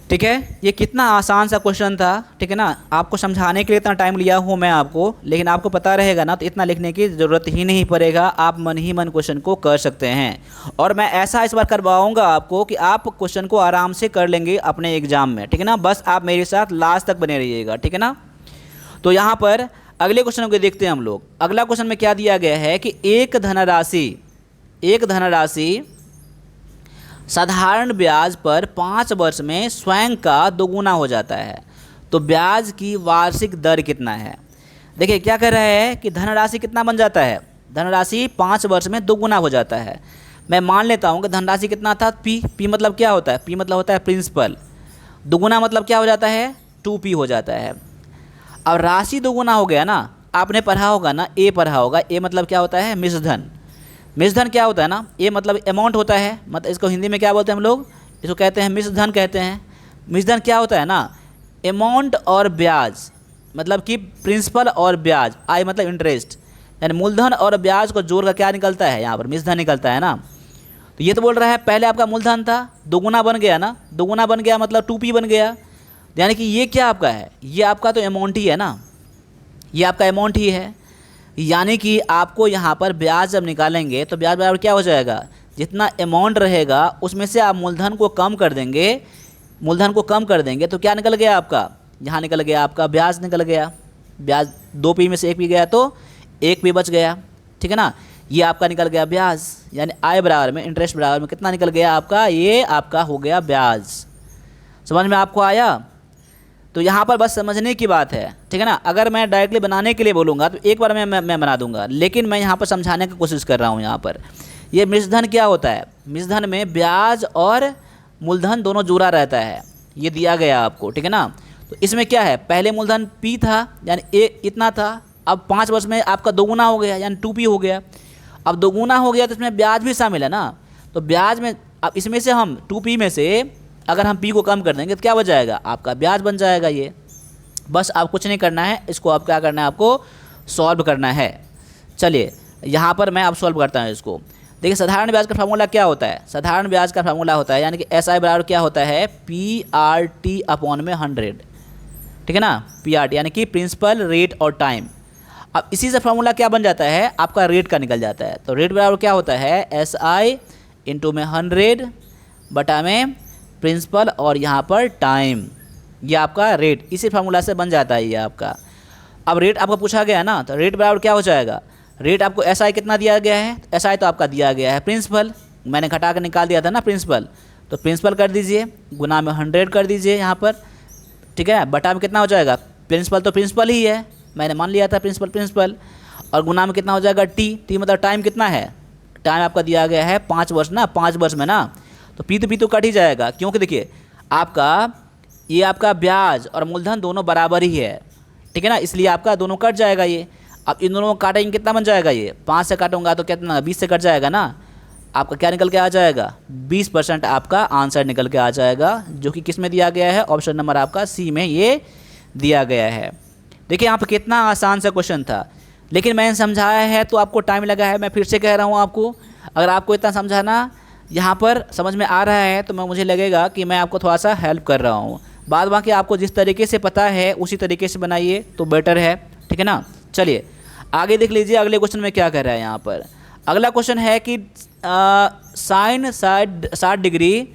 ठीक है। ये कितना आसान सा क्वेश्चन था, ठीक है ना। आपको समझाने के लिए इतना टाइम लिया हूँ मैं आपको, लेकिन आपको पता रहेगा ना तो इतना लिखने की ज़रूरत ही नहीं पड़ेगा, आप मन ही मन क्वेश्चन को कर सकते हैं। और मैं ऐसा इस बार करवाऊँगा आपको कि आप क्वेश्चन को आराम से कर लेंगे अपने एग्ज़ाम में, ठीक है ना। बस आप मेरे साथ लास्ट तक बने रहिएगा, ठीक है ना। तो यहाँ पर अगले क्वेश्चन को देखते हैं हम लोग। अगला क्वेश्चन में क्या दिया गया है कि एक धनराशि एक धनराशि साधारण ब्याज पर 5 वर्ष में स्वयं का दोगुना हो जाता है तो ब्याज की वार्षिक दर कितना है। देखिए क्या कह रहा है कि धनराशि कितना बन जाता है, धनराशि 5 वर्ष में दोगुना हो जाता है। मैं मान लेता हूँ कि धनराशि कितना था, पी मतलब क्या होता है, पी मतलब होता है प्रिंसिपल, दोगुना मतलब क्या हो जाता है, 2p हो जाता है। अब राशि दोगुना हो गया ना, आपने पढ़ा होगा ना, ए पढ़ा होगा, ए मतलब क्या होता है, मिश्रधन। मिश्रधन क्या होता है ना, ए मतलब अमाउंट होता है, मतलब इसको हिंदी में क्या बोलते हैं हम लोग, इसको कहते हैं मिश्रधन कहते हैं। मिश्रधन क्या होता है ना, अमाउंट और ब्याज, मतलब कि प्रिंसिपल और ब्याज, आई मतलब इंटरेस्ट, यानी मूलधन और ब्याज को जोड़ कर क्या निकलता है, यहाँ पर मिश्रधन निकलता है ना। तो ये तो बोल रहा है पहले आपका मूलधन था, दोगुना बन गया ना, दोगुना बन गया मतलब 2p बन गया, यानी कि ये क्या आपका है, ये आपका तो अमाउंट ही है ना, ये आपका अमाउंट ही है। यानी कि आपको यहाँ पर ब्याज जब निकालेंगे तो ब्याज बराबर क्या हो जाएगा, जितना अमाउंट रहेगा उसमें से आप मूलधन को कम कर देंगे, मूलधन को कम कर देंगे तो क्या निकल गया आपका, यहाँ निकल गया आपका ब्याज निकल गया। ब्याज 2p में से 1p गया तो 1p बच गया, ठीक है ना। ये आपका निकल गया ब्याज, यानी आय बराबर में इंटरेस्ट बराबर में कितना निकल गया आपका, ये आपका हो गया ब्याज। समझ में आपको आया। तो यहाँ पर बस समझने की बात है, ठीक है ना। अगर मैं डायरेक्टली बनाने के लिए बोलूँगा तो एक बार मैं बना दूंगा, लेकिन मैं यहाँ पर समझाने की कोशिश कर रहा हूँ। यहाँ पर ये मिश्रधन क्या होता है, मिश्रधन में ब्याज और मूलधन दोनों जुड़ा रहता है, ये दिया गया आपको, ठीक है ना। तो इसमें क्या है, पहले मूलधन p था यानी ए इतना था, अब 5 वर्ष में आपका दोगुना हो गया यानी 2p हो गया। अब दोगुना हो गया तो इसमें ब्याज भी शामिल है ना, तो ब्याज में अब इसमें से हम 2p में से अगर हम p को कम कर देंगे तो क्या बच जाएगा, आपका ब्याज बन जाएगा। ये बस आप कुछ नहीं करना है, इसको आप क्या करना है, आपको सॉल्व करना है। चलिए यहाँ पर मैं अब सॉल्व करता हूँ इसको। देखिए साधारण ब्याज का फार्मूला क्या होता है, साधारण ब्याज का फार्मूला होता है यानी कि SI बराबर क्या होता है, PRT अपॉन में 100, ठीक है ना, PRT यानी कि प्रिंसिपल रेट और टाइम। अब इसी से फार्मूला क्या बन जाता है, आपका रेट का निकल जाता है। तो रेट बराबर क्या होता है, SI इंटू में 100 बटा में प्रिंसिपल और यहाँ पर टाइम, ये आपका रेट इसी फार्मूला से बन जाता है ये आपका। अब रेट आपको पूछा गया ना, तो रेट बराबर क्या हो जाएगा, रेट आपको SI कितना दिया गया है, SI तो आपका दिया गया है प्रिंसिपल, मैंने घटा कर निकाल दिया था ना प्रिंसिपल, तो प्रिंसिपल कर दीजिए गुना में 100 कर दीजिए यहाँ पर, ठीक है। बटा में कितना हो जाएगा, प्रिंसिपल तो प्रिंसिपल ही है, मैंने मान लिया था प्रिंसिपल, और गुना में कितना हो जाएगा टी मतलब टाइम कितना है, टाइम आपका दिया गया है 5 वर्ष ना, 5 वर्ष में ना, तो पी तो कट ही जाएगा, क्योंकि देखिए आपका ये आपका ब्याज और मूलधन दोनों बराबर ही है, ठीक है ना, इसलिए आपका दोनों कट जाएगा ये। अब इन दोनों को काटेंगे कितना बन जाएगा, ये 5 से काटूंगा तो कितना 20 से कट जाएगा ना, आपका क्या निकल के आ जाएगा, 20% आपका आंसर निकल के आ जाएगा, जो कि किस में दिया गया है, ऑप्शन नंबर आपका सी में ये दिया गया है। देखिए यहाँ पर कितना आसान सा क्वेश्चन था, लेकिन मैंने समझाया है तो आपको टाइम लगा है। मैं फिर से कह रहा हूँ आपको, अगर आपको इतना समझाना यहाँ पर समझ में आ रहा है तो मुझे लगेगा कि मैं आपको थोड़ा सा हेल्प कर रहा हूँ। बाद बाकी आपको जिस तरीके से पता है उसी तरीके से बनाइए तो बेटर है, ठीक है ना। चलिए आगे देख लीजिए अगले क्वेश्चन में क्या कर रहा है। यहाँ पर अगला क्वेश्चन है कि साइन 60 डिग्री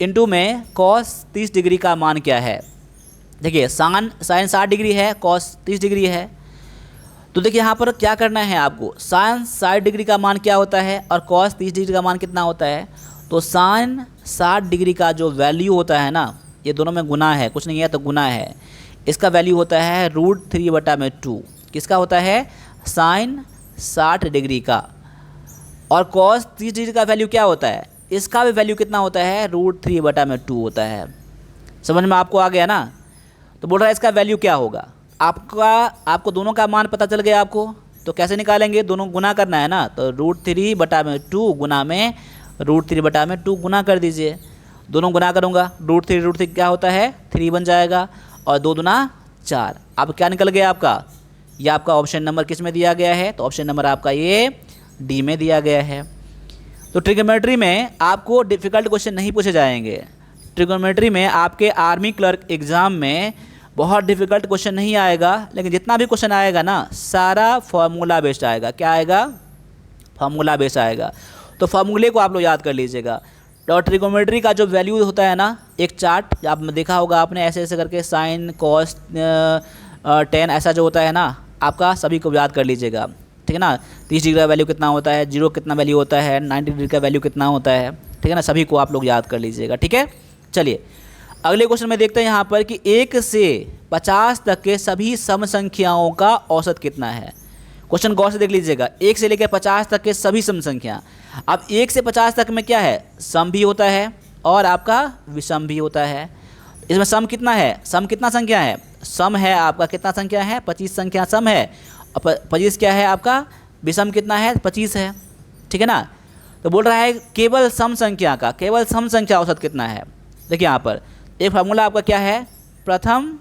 इंटू में कॉस 30 डिग्री का मान क्या है। देखिए साइन 60 डिग्री है, कॉस 30 डिग्री है, तो देखिए यहाँ पर क्या करना है आपको, साइन 60 डिग्री का मान क्या होता है और कॉस 30 डिग्री का मान कितना होता है। तो साइन 60 डिग्री का जो वैल्यू होता है ना, ये दोनों में गुना है, कुछ नहीं है तो गुना है, इसका वैल्यू होता है √3/2। किसका होता है, साइन 60 डिग्री का। और कॉस 30 डिग्री का वैल्यू क्या होता है, इसका भी वैल्यू कितना होता है, √3/2 होता है। समझ में आपको आ गया ना। तो बोल रहा है इसका वैल्यू क्या होगा, आपको दोनों का मान पता चल गया आपको, तो कैसे निकालेंगे, दोनों गुना करना है ना, तो √3/2 गुना में √3/2 गुना कर दीजिए। दोनों गुना करूँगा, √3 क्या होता है 3 बन जाएगा, और 2 दूना 4। अब क्या निकल गया आपका, ये आपका ऑप्शन नंबर किस में दिया गया है, तो ऑप्शन नंबर आपका ये डी में दिया गया है। तो ट्रिग्नोमेट्री में आपको डिफ़िकल्ट क्वेश्चन नहीं पूछे जाएंगे। ट्रिग्नोमेट्री में आपके आर्मी क्लर्क एग्ज़ाम में बहुत डिफ़िकल्ट क्वेश्चन नहीं आएगा, लेकिन जितना भी क्वेश्चन आएगा ना सारा फार्मूला बेस्ड आएगा। क्या आएगा, फार्मूला बेस्ड आएगा। तो फार्मूले को आप लोग याद कर लीजिएगा। और ट्रिग्नोमेट्री का जो वैल्यू होता है ना, एक चार्ट आप देखा होगा आपने, ऐसे ऐसे करके साइन कॉस 10 ऐसा जो होता है ना आपका, सभी को याद कर लीजिएगा। ठीक है ना। 30 डिग्री का वैल्यू कितना होता है, 0 कितना वैल्यू होता है, 90 डिग्री का वैल्यू कितना होता है, ठीक है ना। सभी को आप लोग याद कर लीजिएगा, ठीक है। चलिए अगले क्वेश्चन में देखते हैं यहाँ पर कि 1 से 50 तक के सभी सम संख्याओं का औसत कितना है। क्वेश्चन गौर से देख लीजिएगा, 1 से लेकर 50 तक के सभी सम संख्या। अब 1 से 50 तक में क्या है, सम भी होता है और आपका विषम भी होता है। इसमें सम कितना है, सम कितना संख्या है, सम है आपका कितना संख्या है, 25 संख्या सम है, और 25 क्या है आपका विषम कितना है, 25 है, ठीक है ना। तो बोल रहा है केवल सम संख्या का, केवल सम संख्या औसत कितना है। देखिए यहाँ पर एक फार्मूला आपका क्या है, प्रथम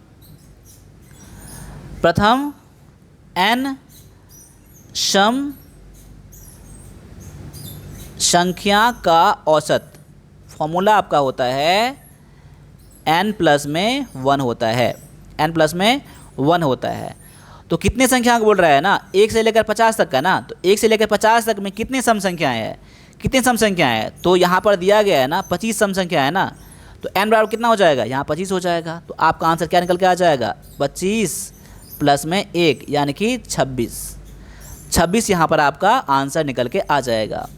n सम संख्या का औसत, फॉर्मूला आपका होता है n प्लस में 1 होता है, n प्लस में 1 होता है। तो कितने संख्या का बोल रहा है ना, 1 से लेकर 50 तक का ना, तो 1 से लेकर 50 तक में कितने सम संख्याएं हैं, कितने सम संख्याएं हैं, तो यहाँ पर दिया गया है ना 25 सम संख्या है ना, तो n बराबर कितना हो जाएगा, यहाँ 25 हो जाएगा। तो आपका आंसर क्या निकल के आ जाएगा, 25 प्लस में 1 यानी कि 26 यहाँ पर आपका आंसर निकल के आ जाएगा।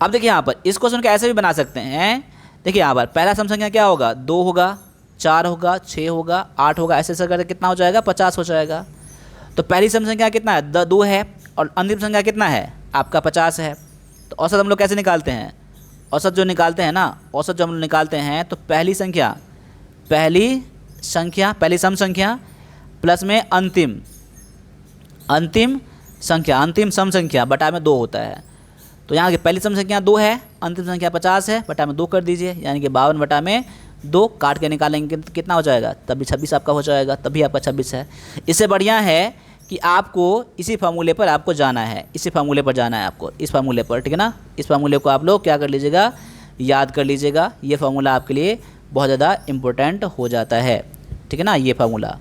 अब देखिए यहाँ पर इस क्वेश्चन को ऐसे भी बना सकते हैं। देखिए यहाँ पर पहला सम संख्या क्या होगा, 2 होगा, 4 होगा, 6 होगा, 8 होगा, ऐसे ऐसे करके कितना हो जाएगा, 50 हो जाएगा। तो पहली सम संख्या कितना है, 2 है, और अंतिम संख्या कितना है आपका 50 है। तो औसत हम लोग कैसे निकालते हैं, औसत जो निकालते हैं ना, औसत जो हम लोग निकालते हैं तो पहली सम संख्या प्लस में अंतिम सम संख्या बटा में 2 होता है। तो यहाँ की पहली सम संख्या 2 है, अंतिम संख्या 50 है, बटा में 2 कर दीजिए, यानी कि 52 बटा में 2 काट के निकालेंगे तो कितना हो जाएगा, तभी 26 आपका हो जाएगा, तभी आपका 26 है। इससे बढ़िया है कि आपको इसी फार्मूले पर आपको जाना है, इसी फार्मूले पर जाना है आपको, इस फार्मूले पर, ठीक है ना। इस फार्मूले को आप लोग क्या कर लीजिएगा, याद कर लीजिएगा। ये फार्मूला आपके लिए बहुत ज़्यादा इम्पोर्टेंट हो जाता है, ठीक है ना, ये फार्मूला।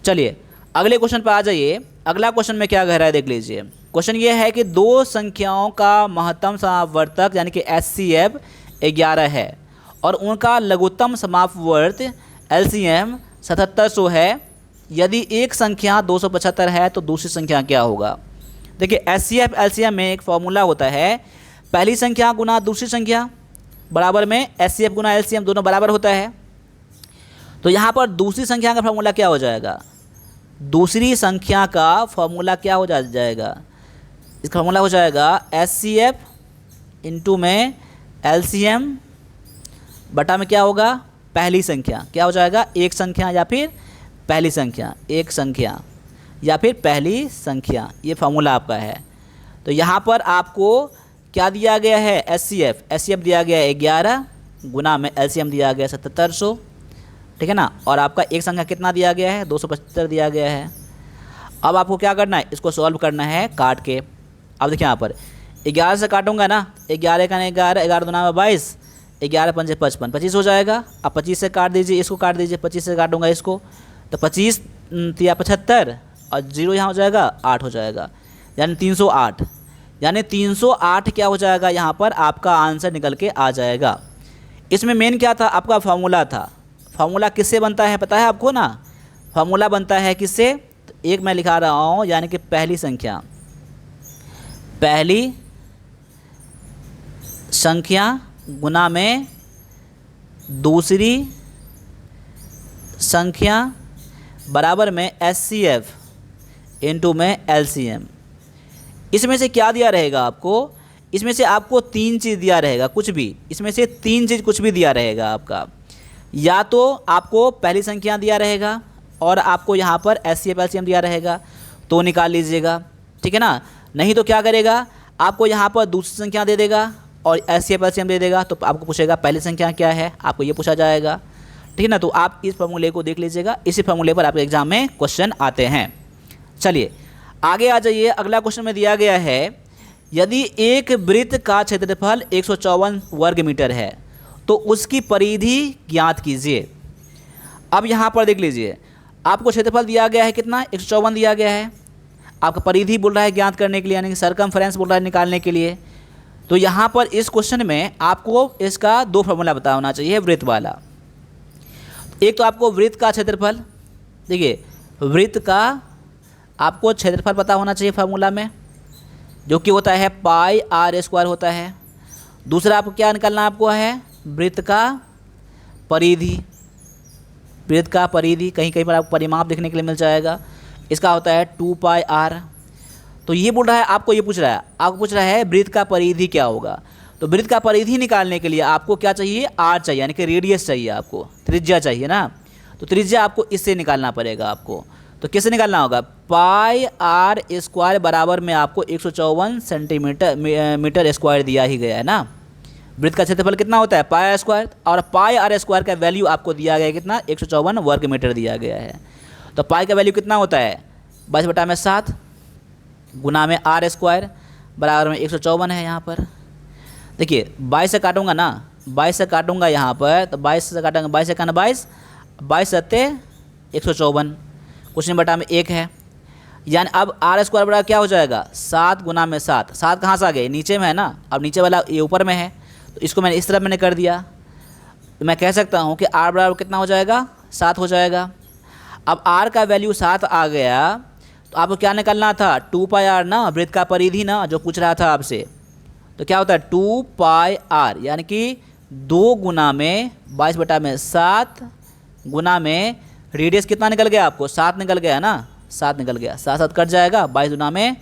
चलिए अगले क्वेश्चन पर आ जाइए। अगला क्वेश्चन में क्या कह रहा है देख लीजिए। क्वेश्चन ये है कि 2 संख्याओं का महत्तम समापवर्तक यानी कि HCF 11 है और उनका लघुत्तम समापवर्त LCM 7700 है। यदि एक संख्या 275 है तो दूसरी संख्या क्या होगा। देखिए HCF LCM में एक फॉर्मूला होता है, पहली संख्या गुना दूसरी संख्या बराबर में HCF गुना LCM दोनों बराबर होता है। तो यहाँ पर दूसरी संख्या का फॉर्मूला क्या हो जाएगा, दूसरी संख्या का फॉर्मूला क्या हो जाएगा, इसका फॉर्मूला हो जाएगा HCF इंटू में LCM बटा में क्या होगा, पहली संख्या, क्या हो जाएगा, एक संख्या या फिर पहली संख्या, एक संख्या या फिर पहली संख्या, ये फार्मूला आपका है। तो यहाँ पर आपको क्या दिया गया है, HCF दिया गया है 11 गुना में LCM दिया गया 7700, ठीक है ना, और आपका एक संख्या कितना दिया गया है, 275 दिया गया है। अब आपको क्या करना है, इसको सॉल्व करना है काट के। अब देखिए यहाँ पर 11 से काटूंगा ना, 11 का 11, 11 दूना में 22, 11 पंजे 55, 25 हो जाएगा। अब 25 से काट दीजिए, इसको काट दीजिए, 25 से काटूंगा इसको, तो 25 या 75 और 0 यहाँ हो जाएगा, 8 हो जाएगा, यानी 308, यानी 308 क्या हो जाएगा, यहाँ पर आपका आंसर निकल के आ जाएगा। इसमें मेन क्या था, आपका फार्मूला था। फार्मूला किससे बनता है पता है आपको ना, फार्मूला बनता है किससे, तो एक मैं लिखा रहा हूँ, यानी कि पहली संख्या गुना में दूसरी संख्या बराबर में HCF इंटू में LCM। इसमें से क्या दिया रहेगा आपको, इसमें से आपको 3 चीज़ दिया रहेगा, कुछ भी इसमें से 3 चीज़ कुछ भी दिया रहेगा आपका। या तो आपको पहली संख्या दिया रहेगा और आपको यहाँ पर HCF LCM दिया रहेगा, तो निकाल लीजिएगा, ठीक है ना। नहीं तो क्या करेगा, आपको यहाँ पर दूसरी संख्या दे देगा और HCF LCM दे देगा, तो आपको पूछेगा पहली संख्या क्या है, आपको ये पूछा जाएगा, ठीक है ना। तो आप इस फार्मूले को देख लीजिएगा, इसी फार्मूले पर आपके एग्जाम में क्वेश्चन आते हैं। चलिए आगे आ जाइए। अगला क्वेश्चन में दिया गया है, यदि एक वृत्त का क्षेत्रफल 154 वर्ग मीटर है तो उसकी परिधि ज्ञात कीजिए। अब यहाँ पर देख लीजिए, आपको क्षेत्रफल दिया गया है कितना, 154 दिया गया है, आपका परिधि बोल रहा है ज्ञात करने के लिए, यानी कि सरकमफ्रेंस बोल रहा है निकालने के लिए। तो यहाँ पर इस क्वेश्चन में आपको इसका 2 फार्मूला पता होना चाहिए वृत्त वाला। एक तो आपको वृत्त का क्षेत्रफल, देखिए वृत्त का आपको क्षेत्रफल पता होना चाहिए फार्मूला में, जो कि होता है पाई आर स्क्वायर होता है। दूसरा आपको क्या निकालना आपको है, वृत्त का परिधि। वृत्त का परिधि कहीं कहीं पर आपको परिमाप देखने के लिए मिल जाएगा, इसका होता है 2 पाई आर। तो ये बोल रहा है आपको, ये पूछ रहा है, आपको पूछ रहा है वृत्त का परिधि क्या होगा। तो वृत्त का परिधि निकालने के लिए आपको क्या चाहिए, आर चाहिए, यानी कि रेडियस चाहिए, आपको त्रिज्या चाहिए ना। तो त्रिज्या आपको इससे निकालना पड़ेगा आपको। तो कैसे निकालना होगा, पाई आर स्क्वायर बराबर में आपको 154 सेंटीमीटर मीटर स्क्वायर दिया ही गया है ना। वृत्त का क्षेत्रफल कितना होता है, पाई आर स्क्वायर, और पाई आर स्क्वायर का वैल्यू आपको दिया गया है कितना, 154 वर्ग मीटर दिया गया है। तो पाई का वैल्यू कितना होता है, 22/7 गुना में आर स्क्वायर बराबर में 154 है। यहाँ पर देखिए 22 से काटूंगा ना, 22 से काटूंगा यहाँ पर, तो 22 से काटूंगा, 22 से काटना 22, 22 सत्ते 154, कुछ नहीं बटा में 1 है। यानी अब आर स्क्वायर बराबर क्या हो जाएगा, 7 गुना में 7। 7 कहाँ से आ गए, नीचे में है ना, अब नीचे वाला ये ऊपर में है, तो इसको मैंने इस तरह मैंने कर दिया। तो मैं कह सकता हूँ कि आर बराबर कितना हो जाएगा, 7 हो जाएगा। अब आर का वैल्यू 7 आ गया, तो आपको क्या निकालना था, 2 पाई आर ना, वृत्त का परिधि ना, जो पूछ रहा था आपसे। तो क्या होता है 2 पाई आर, यानी कि 2 गुना में 22/7 गुना में रेडियस कितना निकल गया आपको, 7 निकल गया ना, 7 निकल गया, 7 कट जाएगा, 22 गुना में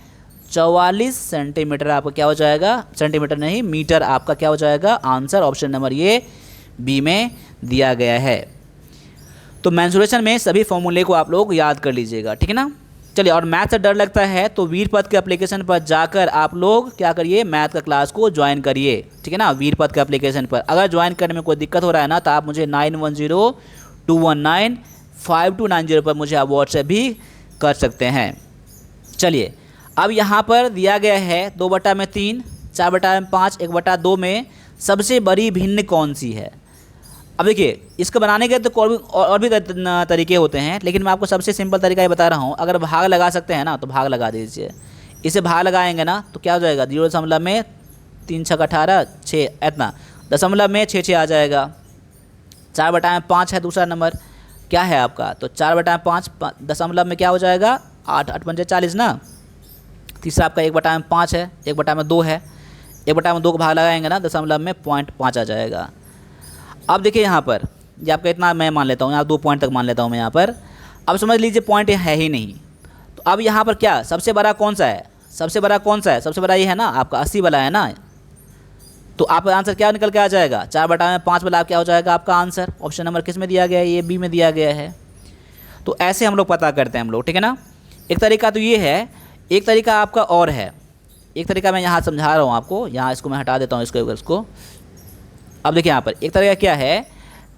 44 सेंटीमीटर आपका क्या हो जाएगा, सेंटीमीटर नहीं मीटर आपका क्या हो जाएगा आंसर। ऑप्शन नंबर ये बी में दिया गया है। तो मेंसुरेशन में सभी फॉर्मूले को आप लोग याद कर लीजिएगा, ठीक है ना। चलिए, और मैथ से डर लगता है तो वीरपद के एप्लीकेशन पर जाकर आप लोग क्या करिए, मैथ का क्लास को ज्वाइन करिए, ठीक है ना। वीरपद के एप्लीकेशन पर अगर ज्वाइन करने में कोई दिक्कत हो रहा है ना, तो आप मुझे 9102195290 पर मुझे आप व्हाट्सएप भी कर सकते हैं। चलिए, अब यहाँ पर दिया गया है 2/3, 4/5, 1/2 में सबसे बड़ी भिन्न कौन सी है। अब देखिए, इसको बनाने के तो और भी तरीके होते हैं, लेकिन मैं आपको सबसे सिंपल तरीका ये बता रहा हूँ। अगर भाग लगा सकते हैं ना, तो भाग लगा दीजिए। इसे भाग लगाएंगे ना, तो क्या हो जाएगा, 0 में 3 6 18 6, इतना दशमलव में 6 आ जाएगा। 4/5 है दूसरा नंबर, क्या है आपका, तो 4/5 दशमलव में क्या हो जाएगा, 8 8 पंजे 40 ना। तीसरा आपका 1/5 है, 1/2 है, 1/2 को भाग लगाएंगे ना, दशमलव में 0.5 आ जाएगा। अब देखिए यहाँ पर, ये आपका इतना मैं मान लेता हूँ, यहाँ 2 पॉइंट तक मान लेता हूँ मैं यहाँ पर। अब समझ लीजिए पॉइंट है ही नहीं, तो अब यहाँ पर क्या सबसे बड़ा कौन सा है, सबसे बड़ा कौन सा है, सबसे बड़ा ये है ना आपका 80 वाला है ना। तो आपका आंसर क्या निकल के आ जाएगा, 4/5 वाला क्या हो जाएगा आपका आंसर। ऑप्शन नंबर किस में दिया गया है, ये बी में दिया गया है। तो ऐसे हम लोग पता करते हैं हम लोग, ठीक है ना। एक तरीका तो ये है, एक तरीका आपका और है, एक तरीका मैं यहाँ समझा रहा हूँ आपको। यहाँ इसको मैं हटा देता हूँ, इसको। अब देखिए यहाँ पर एक तरीका क्या है,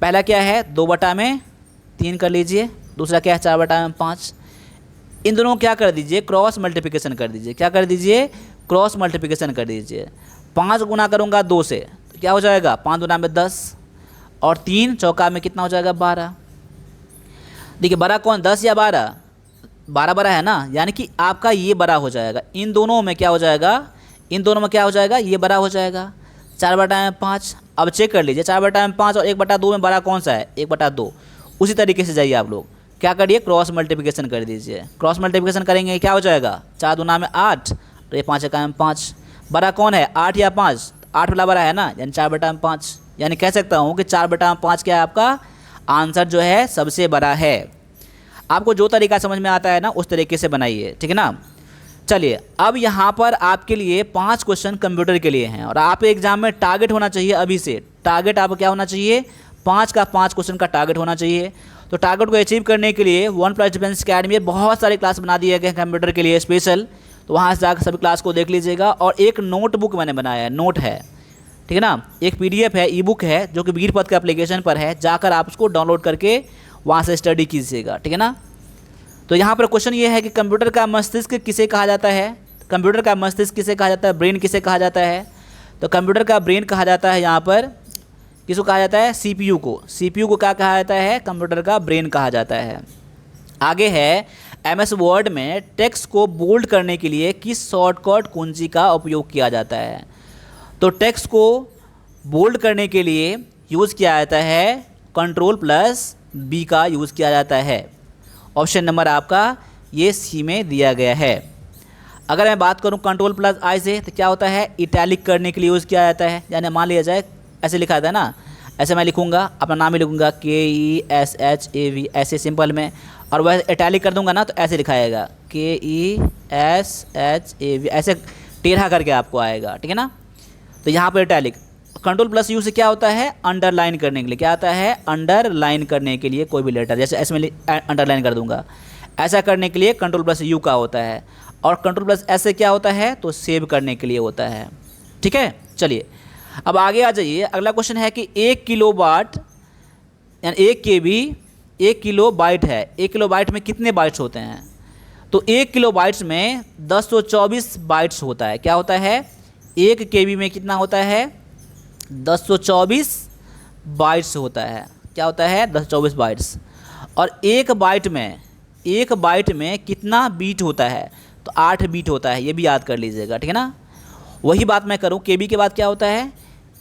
पहला क्या है 2/3 कर लीजिए, दूसरा क्या है 4/5। इन दोनों क्या कर दीजिए, क्रॉस मल्टीप्लिकेशन कर दीजिए। क्या कर दीजिए, क्रॉस मल्टीप्लिकेशन कर दीजिए। 5 गुना करूँगा 2 से, तो क्या हो जाएगा, 5 गुना में 10, और 3 चौका में कितना हो जाएगा 12। देखिए बड़ा कौन, 10 या 12, 12 बड़ा है ना, यानी कि आपका ये बड़ा हो जाएगा। इन दोनों में क्या हो जाएगा, इन दोनों में क्या हो जाएगा, ये बड़ा हो जाएगा 4/5। अब चेक कर लीजिए 4/5 और 1/2 में बड़ा कौन सा है, 1/2। उसी तरीके से जाइए आप लोग, क्या करिए क्रॉस मल्टीप्लिकेशन कर दीजिए। क्रॉस मल्टीप्लिकेशन करेंगे क्या हो जाएगा, 4 दूना में 8, तो ये 5 1 5। बड़ा कौन है, 8 या 5, 8 वाला बड़ा है ना, यानी 4/5। यानी कह सकता हूँ कि 4/5 क्या है आपका आंसर जो है सबसे बड़ा है। आपको जो तरीका समझ में आता है ना, उस तरीके से बनाइए, ठीक है ना। चलिए, अब यहाँ पर आपके लिए 5 क्वेश्चन कंप्यूटर के लिए हैं, और आपके एग्जाम में टारगेट होना चाहिए अभी से। टारगेट आपको क्या होना चाहिए, 5 का 5 क्वेश्चन का टारगेट होना चाहिए। तो टारगेट को अचीव करने के लिए वन प्लस डिफेंस अकेडमी में बहुत सारे क्लास बना दिए गए हैं कंप्यूटर के लिए स्पेशल। तो वहाँ से जाकर सभी क्लास को देख लीजिएगा। और एक नोटबुक मैंने बनाया है, नोट है, ठीक है ना। एक PDF है, ई-बुक है, जो कि वीरपद के एप्लीकेशन पर है, जाकर आप उसको डाउनलोड करके वहाँ से स्टडी कीजिएगा, ठीक है ना। तो यहाँ पर क्वेश्चन ये है कि कंप्यूटर का मस्तिष्क किसे कहा जाता है, कंप्यूटर का मस्तिष्क किसे कहा जाता है, ब्रेन किसे कहा जाता है। तो कंप्यूटर का ब्रेन कहा जाता है यहाँ पर, किसको कहा जाता है, CPU को। CPU को क्या कहा जाता है, कंप्यूटर का ब्रेन कहा जाता है। आगे है MS वर्ड में टेक्स्ट को बोल्ड करने के लिए किस शॉर्टकट कुंजी का उपयोग किया जाता है। तो टेक्स्ट को बोल्ड करने के लिए यूज़ किया जाता है Ctrl+B का यूज़ किया जाता है। ऑप्शन नंबर आपका ये C में दिया गया है। अगर मैं बात करूं कंट्रोल प्लस आई से तो क्या होता है, इटैलिक करने के लिए यूज़ किया जाता है। यानी मान लिया जाए ऐसे लिखा जाता है ना, ऐसे मैं लिखूंगा, अपना नाम ही लिखूंगा KESHAV ऐसे सिंपल में, और वह इटैलिक कर दूंगा ना तो ऐसे लिखाएगा KESHAV, ऐसे टेढ़ा करके आपको आएगा, ठीक है ना। तो यहाँ पर इटैलिक। कंट्रोल प्लस यू से क्या होता है, अंडरलाइन करने के लिए। क्या आता है, अंडरलाइन करने के लिए कोई भी लेटर, जैसे ऐसे में अंडरलाइन कर दूंगा, ऐसा करने के लिए कंट्रोल प्लस यू का होता है। और कंट्रोल प्लस एस से क्या होता है, तो सेव करने के लिए होता है, ठीक है। चलिए अब आगे आ जाइए। अगला क्वेश्चन है कि 1 किलोवाट यानी 1 KB 1 किलो बाइट है। 1 किलो बाइट में कितने बाइट्स होते हैं, तो 1 किलो बाइट्स में 1024 बाइट्स होता है। क्या होता है, 1 KB में कितना होता है, 1024 बाइट्स होता है। क्या होता है, 1024 बाइट्स। और एक बाइट में कितना बीट होता है, तो 8 बीट होता है, ये भी याद कर लीजिएगा, ठीक है ना। वही बात मैं करूं, KB के बाद क्या होता है,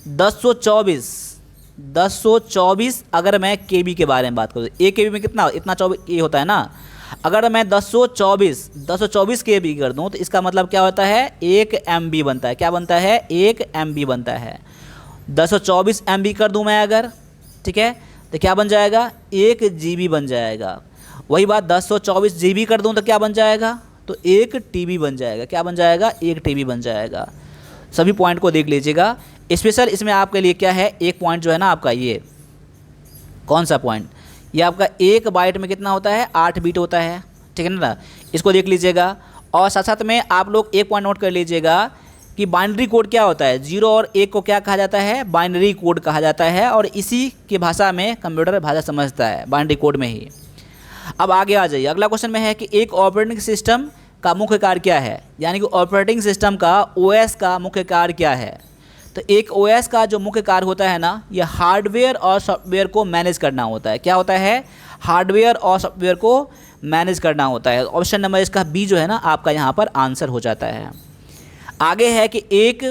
1024 अगर मैं KB के बारे में बात करूँ, 1 KB में कितना, इतना 24 ये होता है ना। अगर मैं 1024 KB कर दूं तो इसका मतलब क्या होता है, 1 MB बनता है। क्या बनता है, 1 MB बनता है। 1024 MB कर दूं मैं अगर, ठीक है, तो क्या बन जाएगा, 1 GB बन जाएगा। वही बात 1024 GB कर दूं तो क्या बन जाएगा, तो 1 TB बन जाएगा। क्या बन जाएगा, 1 TB बन जाएगा। सभी पॉइंट को देख लीजिएगा। स्पेशल इसमें आपके लिए क्या है, एक पॉइंट जो है ना आपका, ये कौन सा पॉइंट, ये आपका 1 बाइट में कितना होता है, 8 बीट होता है, ठीक है ना। इसको देख लीजिएगा। और साथ साथ में आप लोग एक पॉइंट नोट कर लीजिएगा कि बाइनरी कोड क्या होता है, 0 और 1 को क्या कहा जाता है, बाइनरी कोड कहा जाता है। और इसी की भाषा में कंप्यूटर भाषा समझता है, बाइनरी कोड में ही। अब आगे आ जाइए। अगला क्वेश्चन में है कि एक ऑपरेटिंग सिस्टम का मुख्य कार्य क्या है, यानी कि ऑपरेटिंग सिस्टम का OS का मुख्य कार्य क्या है। तो एक OS का जो मुख्य कार्य होता है ना, ये हार्डवेयर और सॉफ्टवेयर को मैनेज करना होता है। क्या होता है, हार्डवेयर और सॉफ्टवेयर को मैनेज करना होता है। ऑप्शन नंबर इसका B जो है ना आपका यहाँ पर आंसर हो जाता है। आगे है कि एक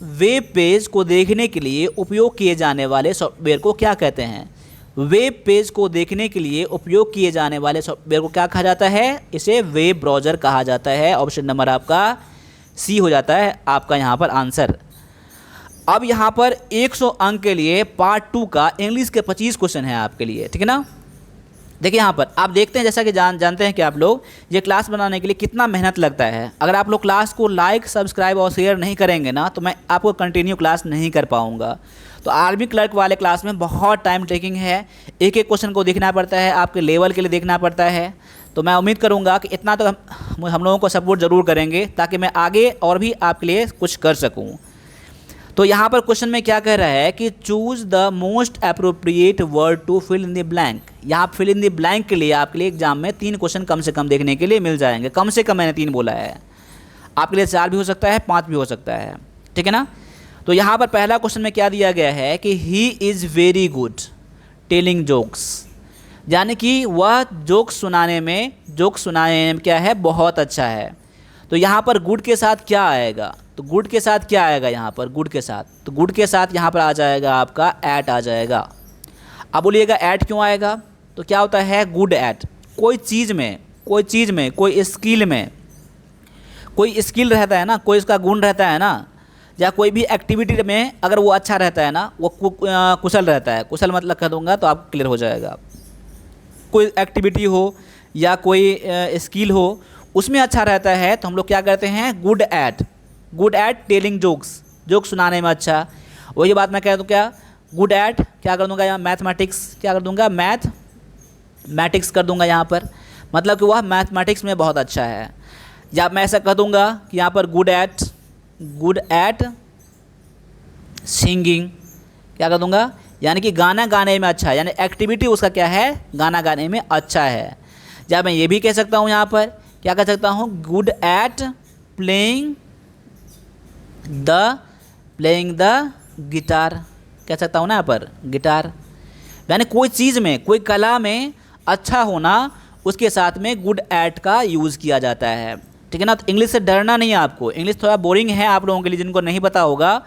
वेब पेज को देखने के लिए उपयोग किए जाने वाले सॉफ्टवेयर को क्या कहते हैं। वेब पेज को देखने के लिए उपयोग किए जाने वाले सॉफ्टवेयर को क्या कहा जाता है, इसे वेब ब्राउज़र कहा जाता है। ऑप्शन नंबर आपका C हो जाता है आपका यहाँ पर आंसर। अब यहाँ पर 100 अंक के लिए पार्ट 2 का इंग्लिश के 25 क्वेश्चन है आपके लिए, ठीक है ना। देखिए यहाँ पर आप देखते हैं, जैसा कि जानते हैं कि आप लोग ये क्लास बनाने के लिए कितना मेहनत लगता है। अगर आप लोग क्लास को लाइक, सब्सक्राइब और शेयर नहीं करेंगे ना, तो मैं आपको कंटिन्यू क्लास नहीं कर पाऊँगा। तो आर्मी क्लर्क वाले क्लास में बहुत टाइम टेकिंग है, एक एक क्वेश्चन को देखना पड़ता है, आपके लेवल के लिए देखना पड़ता है। तो मैं उम्मीद करूँगा कि इतना तो हम लोगों को सपोर्ट ज़रूर करेंगे, ताकि मैं आगे और भी आपके लिए कुछ कर सकूँ। तो यहाँ पर क्वेश्चन में क्या कह रहा है कि choose the most appropriate word to fill in the blank. यहाँ फिल इन द ब्लैंक के लिए आपके लिए एग्जाम में 3 क्वेश्चन कम से कम देखने के लिए मिल जाएंगे। कम से कम मैंने 3 बोला है, आपके लिए 4 भी हो सकता है, 5 भी हो सकता है, ठीक है ना। तो यहाँ पर पहला क्वेश्चन में क्या दिया गया है कि he is very good telling jokes, यानी कि वह जोक्स सुनाने में क्या है, बहुत अच्छा है। तो यहाँ पर गुड के साथ क्या आएगा, तो गुड के साथ क्या आएगा यहाँ पर, गुड के साथ, तो गुड के साथ यहाँ पर आ जाएगा आपका एट आ जाएगा। अब बोलिएगा एट क्यों आएगा, तो क्या होता है गुड एट, कोई चीज़ में कोई स्किल रहता है ना, कोई इसका गुण रहता है ना, या कोई भी एक्टिविटी में अगर वो अच्छा रहता है ना, वो कुशल रहता है। कुशल मतलब कह दूंगा तो आप क्लियर हो जाएगा। कोई एक्टिविटी हो या कोई स्किल हो, उसमें अच्छा रहता है तो हम लोग क्या करते हैं, गुड एट टेलिंग जोक्स सुनाने में अच्छा। वही बात मैं कह दूँ क्या, गुड एट क्या कर दूंगा यहाँ, मैथमेटिक्स क्या कर दूंगा, मैथमेटिक्स कर दूंगा यहाँ पर, मतलब कि वह मैथमेटिक्स में बहुत अच्छा है। या मैं ऐसा कह दूंगा कि यहाँ पर गुड एट सिंगिंग क्या कर दूंगा, यानी कि गाना गाने में अच्छा है, यानी एक्टिविटी उसका क्या है, गाना गाने में अच्छा है। या मैं ये भी कह सकता हूँ यहाँ पर, क्या कह सकता हूँ, good at playing the guitar कह सकता हूँ ना यहाँ पर, गिटार। यानी कोई चीज़ में, कोई कला में अच्छा होना, उसके साथ में गुड एट का यूज़ किया जाता है, ठीक है ना। तो इंग्लिश से डरना नहीं है आपको, इंग्लिश थोड़ा बोरिंग है आप लोगों के लिए, जिनको नहीं पता होगा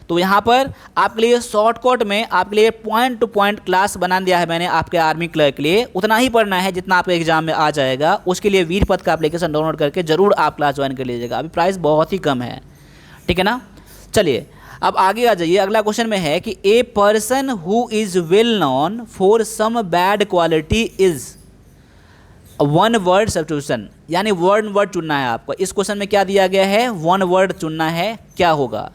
तो यहाँ पर आपके लिए शॉर्टकट में आपके लिए पॉइंट टू पॉइंट क्लास बना दिया है मैंने आपके आर्मी क्लर्क के लिए। उतना ही पढ़ना है जितना आपके एग्जाम में आ जाएगा। उसके लिए वीरपथ का एप्लीकेशन डाउनलोड करके जरूर आप क्लास ज्वाइन कर लीजिएगा। अभी प्राइस बहुत ही कम है, ठीक है ना। चलिए अब आगे आ जाइए। अगला क्वेश्चन में है कि a person who is well known for some bad quality is one word substitution, यानी वर्ड चुनना है आपको। इस क्वेश्चन में क्या दिया गया है, वन वर्ड चुनना है, क्या होगा।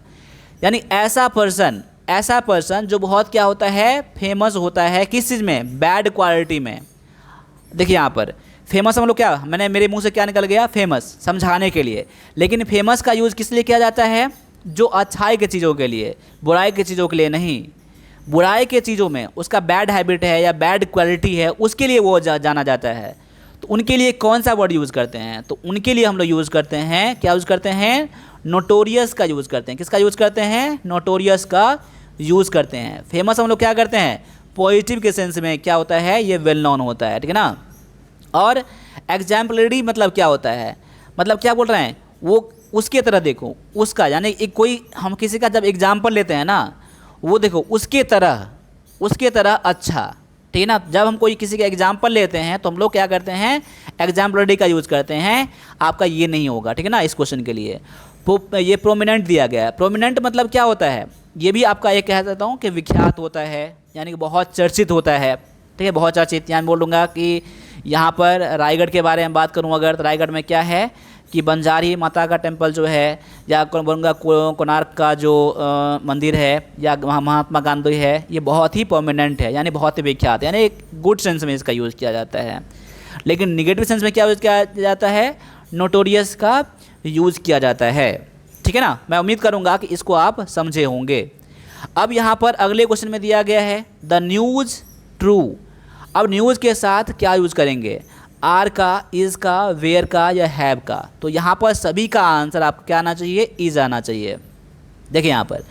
यानी ऐसा पर्सन जो बहुत क्या होता है, फेमस होता है किस चीज़ में, बैड क्वालिटी में। देखिए यहाँ पर फेमस हम लोग क्या, मैंने मेरे मुंह से क्या निकल गया, फेमस, समझाने के लिए। लेकिन फेमस का यूज़ किस लिए किया जाता है, जो अच्छाई के चीज़ों के लिए, बुराई के चीज़ों के लिए नहीं। बुराई के चीज़ों में उसका बैड हैबिट है या बैड क्वालिटी है, उसके लिए वो जाना जाता है। तो उनके लिए कौन सा वर्ड यूज़ करते हैं, तो उनके लिए हम लोग यूज़ करते हैं, क्या यूज़ करते हैं, नोटोरियस का यूज़ करते हैं। किसका यूज़ करते हैं, नोटोरियस का यूज़ करते हैं। फेमस हम लोग क्या करते हैं, पॉजिटिव के सेंस में क्या होता है, ये वेल नोन होता है, ठीक है ना। और एग्जाम्पलरी मतलब क्या होता है, मतलब क्या बोल रहे हैं, वो उसके तरह देखो, उसका, यानी एक कोई हम किसी का जब एग्जाम्पल लेते हैं ना, वो देखो उसके तरह अच्छा, ठीक है ना। जब हम कोई किसी का एग्जाम्पल लेते हैं तो हम लोग क्या करते हैं, एग्जाम्पलरी का यूज़ करते हैं। आपका ये नहीं होगा, ठीक है ना। इस क्वेश्चन के लिए ये प्रोमिनेंट दिया गया है। प्रोमिनेंट मतलब क्या होता है, ये भी आपका ये कह सकता हूँ कि विख्यात होता है, यानी कि बहुत चर्चित होता है, ठीक है, बहुत चर्चित। यहाँ बोलूँगा कि यहाँ पर रायगढ़ के बारे में बात करूँ अगर, तो रायगढ़ में क्या है कि बंजारी माता का टेम्पल जो है, या बोलूँगा कोणार्क का जो मंदिर है, या महात्मा गांधी है, ये बहुत ही परमानेंट है, यानी बहुत ही विख्यात है, यानी एक गुड सेंस में इसका यूज़ किया जाता है। लेकिन निगेटिव सेंस में क्या यूज़ किया जाता है, नोटोरियस का यूज़ किया जाता है, ठीक है ना। मैं उम्मीद करूँगा कि इसको आप समझे होंगे। अब यहाँ पर अगले क्वेश्चन में दिया गया है द न्यूज़ ट्रू। अब न्यूज़ के साथ क्या यूज़ करेंगे, आर का, इज़ का, वेयर का या हैव का। तो यहाँ पर सभी का आंसर आपको क्या आना चाहिए, इज़ आना चाहिए। देखिए यहाँ पर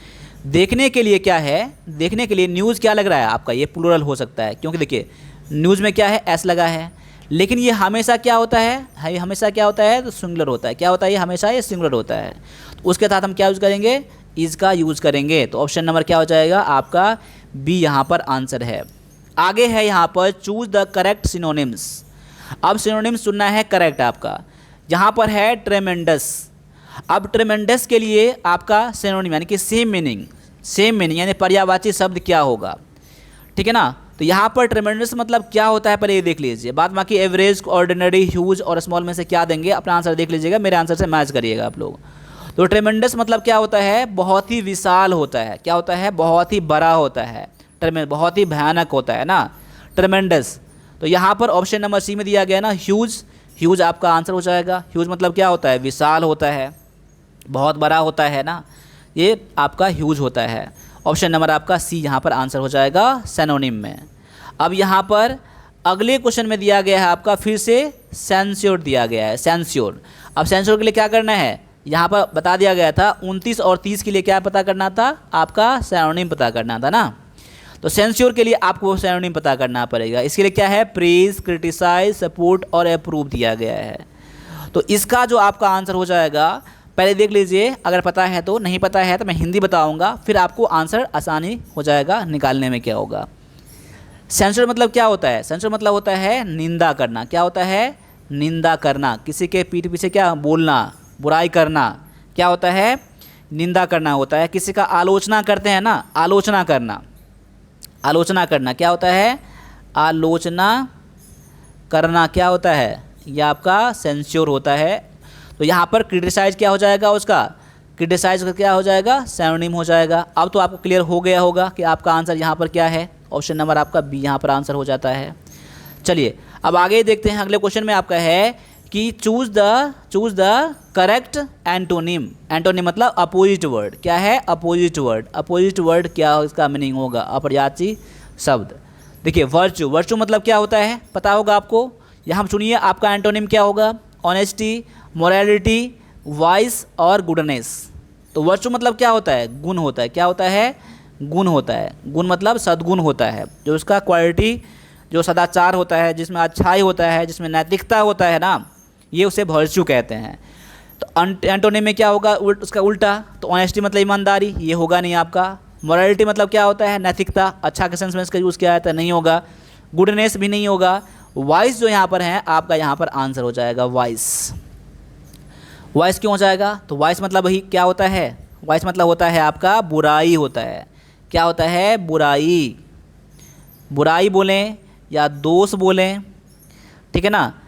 देखने के लिए क्या है, देखने के लिए न्यूज़ क्या लग रहा है आपका, ये प्लूरल हो सकता है, क्योंकि देखिए न्यूज़ में क्या है, एस लगा है। लेकिन ये हमेशा क्या होता है, हमेशा क्या होता है, तो सिंगुलर होता है। क्या होता है, ये हमेशा ये सिंगुलर होता है। तो उसके साथ हम क्या यूज़ करेंगे, इज़ का यूज़ करेंगे। तो ऑप्शन नंबर क्या हो जाएगा आपका, बी यहाँ पर आंसर है। आगे है यहाँ पर चूज द करेक्ट सिनोनिम्स। अब सिनोनिम्स चुनना है करेक्ट आपका। यहाँ पर है ट्रेमेंडस। अब ट्रेमेंडस के लिए आपका सिनोनिम यानी कि सेम मीनिंग यानी पर्यायवाची शब्द क्या होगा, ठीक है ना। तो यहाँ पर ट्रेमेंडस मतलब क्या होता है, पहले ये देख लीजिए। बाद बाकी एवरेज, ऑर्डिनरी, ह्यूज और स्मॉल में से क्या देंगे, अपना आंसर देख लीजिएगा, मेरे आंसर से मैच करिएगा आप लोग। तो ट्रेमेंडस मतलब क्या होता है, बहुत ही विशाल होता है। क्या होता है, बहुत ही बड़ा होता है। बहुत ही भयानक होता है ना ट्रेमेंडस। तो यहाँ पर ऑप्शन नंबर सी में दिया गया ना, ह्यूज आपका आंसर हो जाएगा। ह्यूज मतलब क्या होता है, विशाल होता है, बहुत बड़ा होता है ना, ये आपका ह्यूज होता है। ऑप्शन नंबर आपका सी यहाँ पर आंसर हो जाएगा सिनोनिम में। अब यहाँ पर अगले क्वेश्चन में दिया गया है आपका फिर से सेंस्योर दिया गया है, सेंस्योर। अब सेंस्योर के लिए क्या करना है, यहाँ पर बता दिया गया था 29 और 30 के लिए क्या पता करना था, आपका सिनोनिम पता करना था ना। तो सेंस्योर के लिए आपको सिनोनिम पता करना पड़ेगा। इसके लिए क्या है, प्रेज, क्रिटिसाइज, सपोर्ट और अप्रूव दिया गया है। तो इसका जो आपका आंसर हो जाएगा, पहले देख लीजिए, अगर पता है तो, नहीं पता है तो मैं हिंदी बताऊंगा, फिर आपको आंसर आसानी हो जाएगा निकालने में। क्या होगा, सेंसर मतलब क्या होता है, सेंसर मतलब होता है निंदा करना। क्या होता है, निंदा करना, किसी के पीठ पीछे क्या बोलना, बुराई करना, क्या होता है, निंदा करना होता है। किसी का आलोचना करते हैं ना, आलोचना करना, आलोचना करना क्या होता है, आलोचना करना क्या होता है, यह आपका सेंस्योर होता है। तो यहाँ पर क्रिटिसाइज क्या हो जाएगा, उसका क्रिटिसाइज क्या हो जाएगा, सिनोनिम हो जाएगा। अब तो आपको क्लियर हो गया होगा कि आपका आंसर यहाँ पर क्या है, ऑप्शन नंबर आपका बी यहाँ पर आंसर हो जाता है। चलिए अब आगे देखते हैं। अगले क्वेश्चन में आपका है कि choose the correct antonym. Antonym मतलब अपोजिट वर्ड। क्या है, अपोजिट वर्ड। अपोजिट वर्ड क्या इसका मीनिंग होगा, अपर्यायवाची शब्द। देखिए वर्चू, वर्चू मतलब क्या होता है पता होगा आपको। यहाँ सुनिए आपका एंटोनिम क्या होगा, ऑनेस्टी, मोरालिटी, वाइस और गुडनेस। तो वर्चू मतलब क्या होता है, गुण होता है। क्या होता है, गुण होता है। गुण मतलब सद्गुण होता है, जो उसका क्वालिटी, जो सदाचार होता है, जिसमें अच्छाई होता है, जिसमें नैतिकता होता है ना, ये उसे वर्चू कहते हैं। तो एंटोनिम में क्या होगा, उसका उल्टा। तो ऑनेस्टी मतलब ईमानदारी, ये होगा नहीं आपका। मोरालिटी मतलब क्या होता है, नैतिकता, अच्छा के सेंस में इसका यूज़ किया जाता है, नहीं होगा। गुडनेस भी नहीं होगा। वाइस जो यहाँ पर है आपका, यहाँ पर आंसर हो जाएगा वाइस। वाइस क्यों हो जाएगा, तो वाइस मतलब वही क्या होता है, वाइस मतलब होता है आपका बुराई होता है। क्या होता है, बुराई। बुराई बोलें या दोष बोलें, ठीक है ना,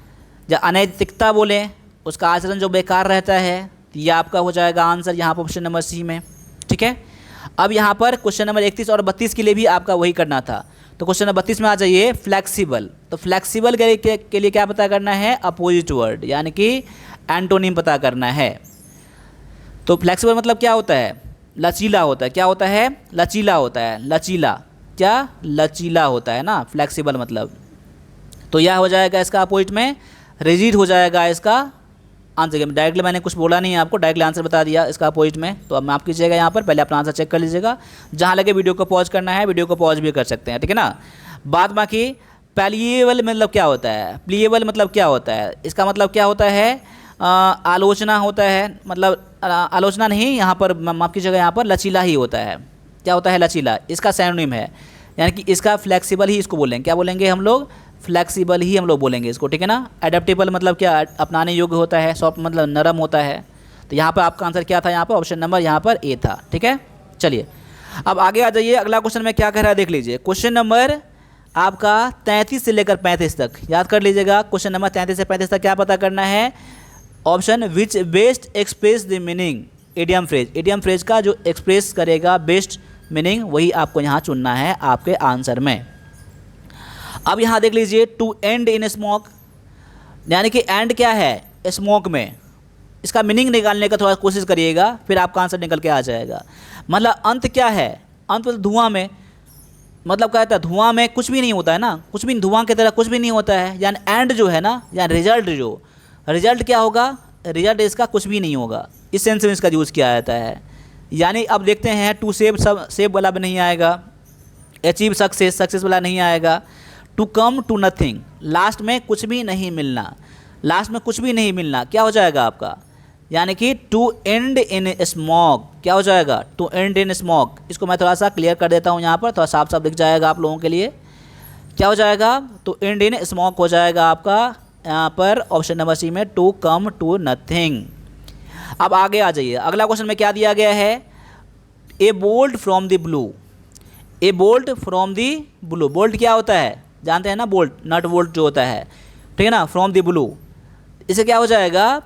या अनैतिकता बोलें, उसका आचरण जो बेकार रहता है, तो ये आपका हो जाएगा आंसर यहाँ पर ऑप्शन नंबर सी में। ठीक है, अब यहाँ पर क्वेश्चन नंबर 31 और 32 के लिए भी आपका वही करना था। तो क्वेश्चन नंबर 32 में आ जाइए, फ्लैक्सिबल। तो फ्लैक्सिबल के लिए क्या पता करना है, अपोजिट वर्ड यानी कि एंटोनिम पता करना है। तो फ्लैक्सिबल मतलब क्या होता है, लचीला होता है। क्या होता है, लचीला होता है। लचीला, क्या, लचीला होता है ना फ्लैक्सिबल मतलब। तो यह हो जाएगा इसका अपोजिट में, रिजिड हो जाएगा इसका आंसर। डायरेक्टली मैंने कुछ बोला नहीं है आपको, डायरेक्टली आंसर बता दिया इसका अपोजिट में। तो अब माफ कीजिएगा, यहाँ पर पहले अपना आंसर चेक कर लीजिएगा। जहाँ लगे वीडियो को पॉज करना है, वीडियो को पॉज भी कर सकते हैं, ठीक है ना। बाद बाकी पैलिएबल मतलब क्या होता है, प्लीएबल मतलब क्या होता है, इसका मतलब क्या होता है, आलोचना होता है। मतलब आलोचना नहीं, यहाँ पर माफ कीजिएगा, यहाँ पर लचीला ही होता है। क्या होता है, लचीला, इसका सिनोनिम है। यानी कि इसका फ्लेक्सिबल ही इसको बोलेंगे, क्या बोलेंगे हम लोग, फ्लेक्सिबल ही हम लोग बोलेंगे इसको, ठीक है ना। एडेप्टेबल मतलब क्या, अपनाने योग्य होता है। सॉफ्ट मतलब नरम होता है। तो यहाँ पर आपका आंसर क्या था, यहाँ पर ऑप्शन नंबर यहाँ पर ए था। ठीक है, चलिए अब आगे आ जाइए। अगला क्वेश्चन में क्या कह रहा है देख लीजिए। क्वेश्चन नंबर आपका 33 से लेकर 35 तक याद कर लीजिएगा। क्वेश्चन नंबर 33 से 35 तक क्या पता करना है, option which best express the meaning, idiom phrase. Idiom phrase का जो एक्सप्रेस करेगा बेस्ट मीनिंग, वही आपको यहाँ चुनना है आपके आंसर में। अब यहाँ देख लीजिए, टू एंड इन स्मोक, यानी कि एंड क्या है, स्मोक में। इसका मीनिंग निकालने का थोड़ा कोशिश करिएगा, फिर आपका आंसर निकल के आ जाएगा। मतलब अंत क्या है, अंत मतलब धुआं में। मतलब क्या होता है, धुआं में कुछ भी नहीं होता है ना, कुछ भी धुआं की तरह कुछ भी नहीं होता है। यानी एंड जो है ना, यानी रिजल्ट, जो रिजल्ट क्या होगा, रिजल्ट इसका कुछ भी नहीं होगा। इस सेंस में इसका यूज़ किया जाता है। यानी अब देखते हैं, टू सेव, सब सेव वाला भी नहीं आएगा। अचीव सक्सेस, सक्सेस वाला नहीं आएगा। To come to nothing, last में कुछ भी नहीं मिलना, लास्ट में कुछ भी नहीं मिलना क्या हो जाएगा आपका, यानी कि टू एंड इन स्मोक। क्या हो जाएगा, टू एंड इन स्मोक। इसको मैं थोड़ा सा क्लियर कर देता हूँ, यहाँ पर थोड़ा साफ साफ दिख जाएगा आप लोगों के लिए। क्या हो जाएगा, टू एंड इन स्मोक हो जाएगा आपका यहाँ पर ऑप्शन नंबर सी में, टू कम टू नथिंग। अब आगे आ जाइए, अगला क्वेश्चन में क्या दिया गया है, ए bolt from the blue. A bolt from the blue, bolt क्या होता है, जानते हैं ना, बोल्ट, नट बोल्ट जो होता है, ठीक है ना, फ्रॉम द ब्लू। इसे क्या हो जाएगा,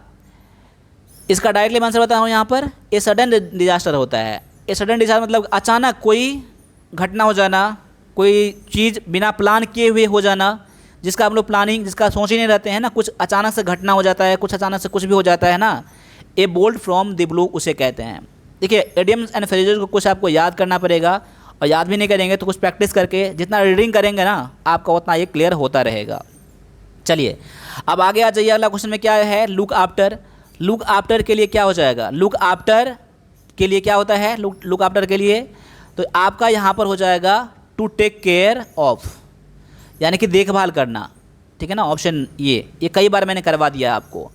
इसका डायरेक्टली आंसर बताता हूँ यहाँ पर, ए सडन डिजास्टर होता है। ए सडन डिजास्टर मतलब अचानक कोई घटना हो जाना, कोई चीज़ बिना प्लान किए हुए हो जाना, जिसका हम लोग प्लानिंग, जिसका सोच ही नहीं रहते हैं ना, कुछ अचानक से घटना हो जाता है, कुछ अचानक से कुछ भी हो जाता है ना, ए बोल्ट फ्रॉम द ब्लू उसे कहते हैं। देखिए, एडियम्स एंड फ्रेजेस को कुछ आपको याद करना पड़ेगा, और याद भी नहीं करेंगे तो कुछ प्रैक्टिस करके जितना रीडिंग करेंगे ना आपका उतना ये क्लियर होता रहेगा। चलिए अब आगे आ जाइए, अगला क्वेश्चन में क्या है, लुक आफ्टर। लुक आफ्टर के लिए क्या हो जाएगा, लुक आफ्टर के लिए क्या होता है, लुक आफ्टर के लिए तो आपका यहाँ पर हो जाएगा टू टेक केयर ऑफ, यानी कि देखभाल करना, ठीक है ना, ऑप्शन ये कई बार मैंने करवा दिया आपको।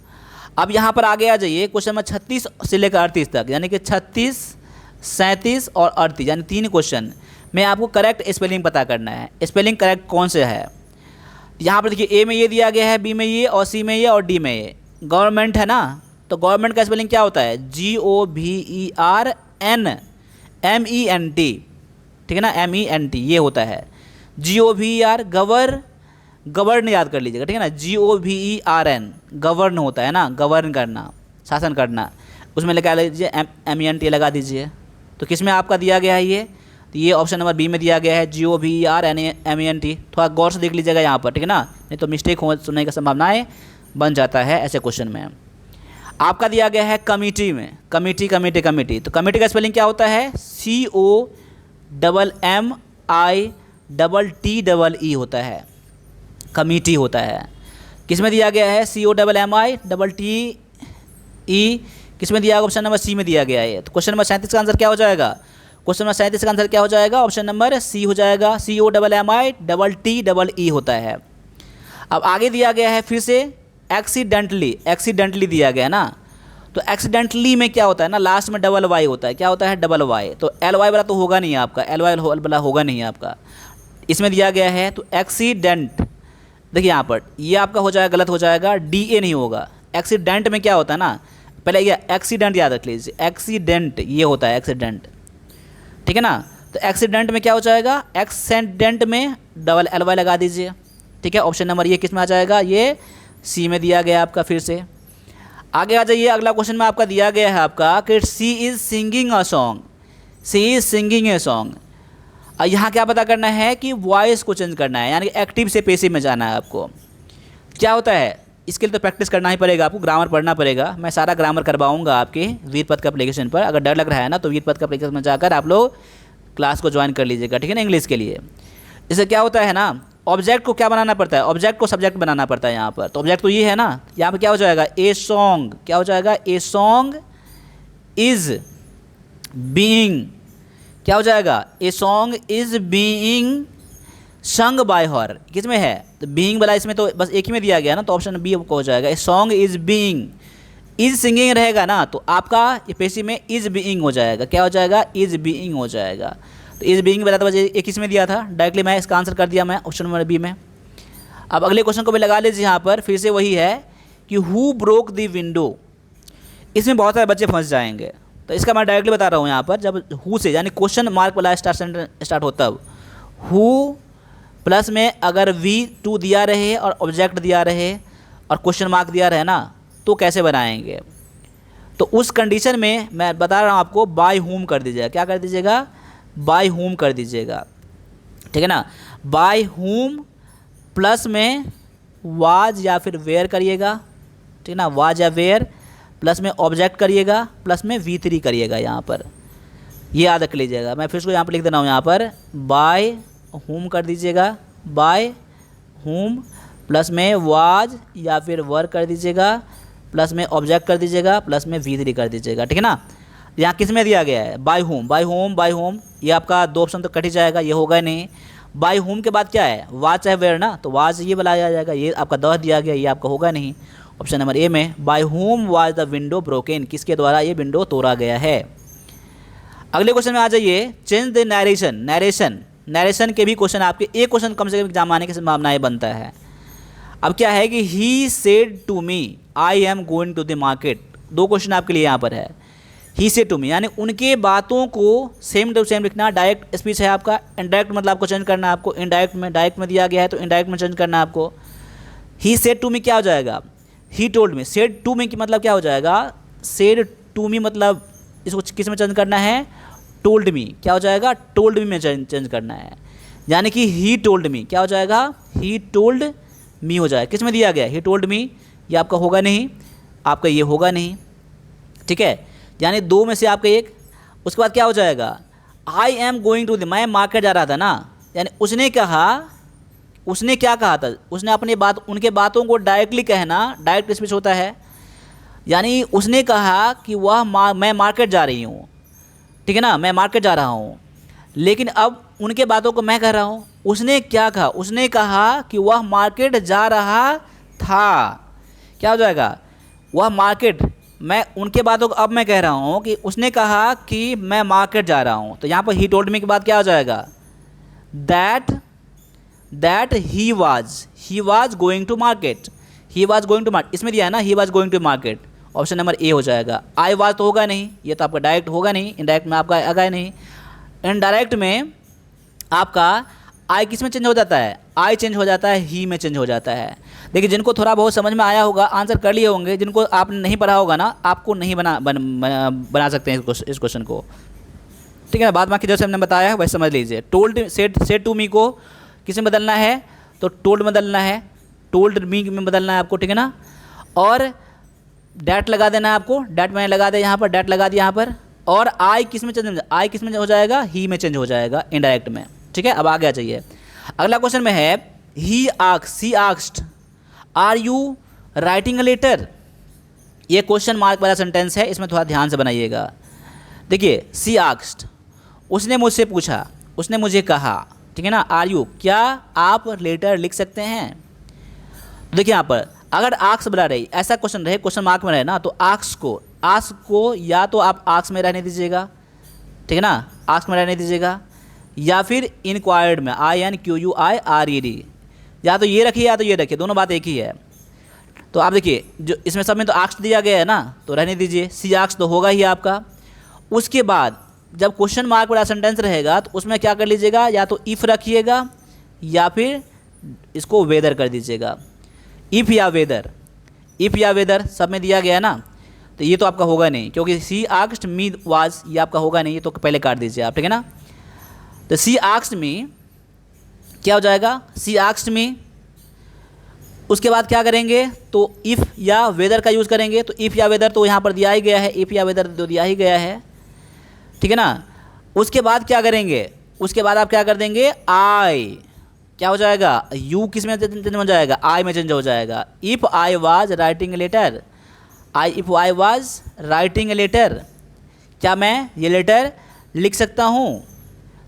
अब यहाँ पर आगे आ जाइए, क्वेश्चन नंबर 36 से लेकर 38 तक, यानी कि 36, 37 और 38, यानी 3 क्वेश्चन में आपको करेक्ट स्पेलिंग पता करना है। स्पेलिंग करेक्ट कौन से है, यहाँ पर देखिए, ए में ये दिया गया है, बी में ये, और सी में ये, और डी में ये। गवर्नमेंट है ना, तो गवर्नमेंट का स्पेलिंग क्या होता है, GOVERNMENT, ठीक है ना, MENT ये होता है। GOVER गवर्न याद कर लीजिएगा, ठीक है ना, GOVERN गवर्न होता है ना, गवर्न करना, शासन करना, उसमें लगा लीजिए MENT लगा दीजिए। तो किस में आपका दिया गया है ये, तो ये ऑप्शन नंबर बी में दिया गया है, GOVERNMENT। थोड़ा गौर से देख लीजिएगा यहाँ पर, ठीक है ना, नहीं तो मिस्टेक होने की संभावनाएं बन जाता है ऐसे क्वेश्चन में। आपका दिया गया है कमिटी में, कमिटी कमिटी कमिटी, तो कमिटी का स्पेलिंग क्या होता है, COMMITTEE होता है, कमिटी होता है। किस में दिया गया है, COMMITTEE, किस में दिया गया, ऑप्शन नंबर सी में दिया गया है। तो क्वेश्चन नंबर 37 का आंसर क्या हो जाएगा, क्वेश्चन नंबर 37 का आंसर क्या हो जाएगा, ऑप्शन नंबर सी हो जाएगा, COMMITTEE होता है। अब आगे दिया गया है फिर से एक्सीडेंटली, एक्सीडेंटली दिया गया ना, तो एक्सीडेंटली में क्या होता है ना, लास्ट में डबल वाई होता है, क्या होता है डबल वाई, तो एल वाई वाला तो होगा नहीं आपका, एल वाई वाला होगा नहीं आपका, इसमें दिया गया है। तो एक्सीडेंट, देखिए यहाँ पर ये आपका हो जाएगा, गलत हो जाएगा, डी ए नहीं होगा। एक्सीडेंट में क्या होता है ना, पहले ये एक्सीडेंट याद रख लीजिए, एक्सीडेंट ये होता है एक्सीडेंट, ठीक है ना। तो एक्सीडेंट में क्या हो जाएगा, एक्सीडेंट में डबल एल वाई लगा दीजिए, ठीक है। ऑप्शन नंबर ये किस में आ जाएगा, ये सी में दिया गया आपका। फिर से आगे आ जाइए, अगला क्वेश्चन में आपका दिया गया है आपका कि she is singing a song, she is singing a song. यहाँ क्या पता करना है कि वॉइस को चेंज करना है, यानी कि एक्टिव से पैसिव में जाना है आपको। क्या होता है, इसके लिए तो प्रैक्टिस करना ही पड़ेगा आपको, ग्रामर पढ़ना पड़ेगा। मैं सारा ग्रामर करवाऊंगा आपके वीर पथ का एप्लीकेशन पर। अगर डर लग रहा है ना तो वीर पथ का एप्लीकेशन में जाकर आप लोग क्लास को ज्वाइन कर लीजिएगा, ठीक है ना, इंग्लिश के लिए। इससे क्या होता है ना, ऑब्जेक्ट को क्या बनाना पड़ता है, ऑब्जेक्ट को सब्जेक्ट बनाना पड़ता है यहाँ पर। तो ऑब्जेक्ट तो ये है ना, यहाँ पर क्या हो जाएगा, ए सॉन्ग, क्या हो जाएगा, ए सॉन्ग इज़ बीइंग, क्या हो जाएगा, a song is being sung by हर, किस में है, तो बीइंग वाला इसमें तो बस एक ही में दिया गया ना, तो ऑप्शन बी को हो जाएगा, a song is being, is singing रहेगा ना तो आपका पैसिव में इज़ बीइंग हो जाएगा, क्या हो जाएगा, इज़ बीइंग हो जाएगा। तो इज़ बीइंग वाला तो बस एक इसमें दिया था, डायरेक्टली मैं इसका आंसर कर दिया मैं ऑप्शन नंबर बी में। अब अगले क्वेश्चन को भी लगा लीजिए यहाँ पर, फिर से वही है कि हु ब्रोक द विंडो। इसमें बहुत सारे बच्चे फंस जाएंगे, तो इसका मैं डायरेक्टली बता रहा हूँ यहाँ पर, जब हु से यानी क्वेश्चन मार्क वाला स्टार्ट हो, तब हु प्लस में अगर V2 दिया रहे और ऑब्जेक्ट दिया रहे और क्वेश्चन मार्क दिया रहे ना, तो कैसे बनाएंगे। तो उस कंडीशन में मैं बता रहा हूँ आपको, बाय होम कर दीजिएगा, क्या कर दीजिएगा, बाय होम कर दीजिएगा, ठीक है ना। बाय होम प्लस में वाज या फिर वेयर करिएगा, ठीक है ना, वाज या वेयर प्लस में ऑब्जेक्ट करिएगा, प्लस में V3 करिएगा यहाँ पर, ये याद रख लीजिएगा। मैं फिर उसको यहाँ पर लिख देना हूँ, यहाँ पर बाय होम कर दीजिएगा, बाय होम प्लस में वाज या फिर वर कर दीजिएगा, प्लस में ऑब्जेक्ट कर दीजिएगा, प्लस में V3 कर दीजिएगा, ठीक है ना। यहाँ किस में दिया गया है, by whom, by whom, by whom, ये आपका दो ऑप्शन तो कट ही जाएगा, ये होगा नहीं। बाय होम के बाद क्या है, वाज चाहे वेयर ना, तो वाज ये बनाया जाएगा, ये आपका द दिया गया, ये आपका होगा नहीं। ऑप्शन नंबर ए में by whom was the window broken, किसके द्वारा ये विंडो तोड़ा गया है। अगले क्वेश्चन में आ जाइए, चेंज द नरेशन, नरेशन के भी क्वेश्चन आपके एक क्वेश्चन कम से कम एग्जाम आने की संभावनाएं बनता है। अब क्या है कि he said to me I am going to the market, दो क्वेश्चन आपके लिए यहाँ पर है। ही सेड टू मी यानी उनके बातों को सेम टू सेम लिखना, डायरेक्ट स्पीच है आपका, इनडायरेक्ट मतलब आपको चेंज करना है आपको, इनडायरेक्ट में, डायरेक्ट में दिया गया है तो इनडायरेक्ट में चेंज करना है आपको। ही सेड टू मी क्या हो जाएगा, he told me, said to me की मतलब क्या हो जाएगा, सेड टू मी मतलब इसको किस में चेंज करना है, टोल्ड मी, क्या हो जाएगा, टोल्ड मी में चेंज करना है, यानी कि ही टोल्ड मी क्या हो जाएगा, ही टोल्ड मी हो जाएगा, किस में दिया गया, ही टोल्ड मी, ये आपका होगा नहीं, आपका ये होगा नहीं, ठीक है, यानी दो में से आपका एक। उसके बाद क्या हो जाएगा, I am going to the, मैं मार्केट जा रहा था ना, यानी उसने कहा, उसने क्या कहा था, उसने अपनी बात, उनके बातों को डायरेक्टली कहना, डायरेक्ट स्पीच होता है, यानी उसने कहा कि मैं मार्केट जा रही हूँ, ठीक है ना, मैं मार्केट जा रहा हूँ, लेकिन अब उनके बातों को मैं कह रहा हूँ। उसने क्या कहा, उसने कहा कि वह मार्केट जा रहा था, क्या हो जाएगा, वह मार्केट, मैं उनके बातों को अब मैं कह रहा हूँ कि उसने कहा कि मैं मार्केट जा रहा हूँ, तो यहाँ पर ही टोल्ड मी के बाद क्या हो जाएगा, that he was going to market, he was going to market, इसमें दिया है ना, he was going to market, option number A हो जाएगा। आई वाज तो होगा नहीं, ये तो आपका डायरेक्ट होगा नहीं, इनडायरेक्ट में आपका आएगा नहीं। इनडायरेक्ट में आपका आई किस में चेंज हो जाता है, आई चेंज हो जाता है, ही में चेंज हो जाता है। देखिए जिनको थोड़ा बहुत समझ में आया होगा आंसर कर लिए होंगे, जिनको आपने नहीं पढ़ा होगा ना, आपको नहीं बना सकते हैं इस क्वेश्चन को, ठीक है ना। बाद बाकी जैसे हमने बताया वैसे समझ लीजिए। टोल्ड सेड टू मी को किस में बदलना है, तो टोल्ड में बदलना है, टोल्ड मी में बदलना है आपको, ठीक है ना। और डैट लगा देना है आपको, डैट मैंने लगा दिया यहाँ पर, डैट लगा दिया यहाँ पर। और आई किस में चेंज, आई किस में हो जाएगा, ही में चेंज हो जाएगा, इनडायरेक्ट में, ठीक है। अब आगे आ जाइए, अगला क्वेश्चन में है, he asked are you writing a letter, ये क्वेश्चन मार्क वाला सेंटेंस है, इसमें थोड़ा ध्यान से बनाइएगा। देखिए सी आस्क्ड, उसने मुझसे पूछा, उसने मुझे कहा, ठीक है ना। आर यू, क्या आप लेटर लिख सकते हैं। तो देखिए यहाँ पर अगर आक्स बना रही, ऐसा क्वेश्चन रहे, क्वेश्चन मार्क में रहे ना, तो आक्स को आस्क को या तो आप आस्क में रहने दीजिएगा, ठीक है ना, आस्क में रहने दीजिएगा, या फिर इंक्वायर्ड में INQUIRED, या तो ये रखिए या तो ये रखिए, दोनों बात एक ही है। तो आप देखिए जो इसमें सब में तो आस्क दिया गया है ना, तो रहने दीजिए, सी आस्क तो होगा ही आपका। उसके बाद जब क्वेश्चन मार्क वाला सेंटेंस रहेगा तो उसमें क्या कर लीजिएगा, या तो इफ़ रखिएगा या फिर इसको वेदर कर दीजिएगा, इफ़ या वेदर, इफ़ या वेदर सब में दिया गया है ना, तो ये तो आपका होगा नहीं, क्योंकि सी आस्क्ड मी वाज ये आपका होगा नहीं, ये तो पहले काट दीजिए आप, ठीक है ना। तो सी आस्क्ड मी क्या हो जाएगा, सी आस्क्ड मी। उसके बाद क्या करेंगे, तो इफ़ या वेदर का यूज़ करेंगे, तो इफ़ या वेदर तो यहाँ पर दिया ही गया है, इफ़ या वेदर तो दिया ही गया है, ठीक है ना। उसके बाद क्या करेंगे, उसके बाद आप क्या कर देंगे, आई क्या हो जाएगा, यू किस में चेंज हो जाएगा, आई में चेंज हो जाएगा। If I was writing letter, if I was writing letter, क्या मैं ये लेटर लिख सकता हूँ,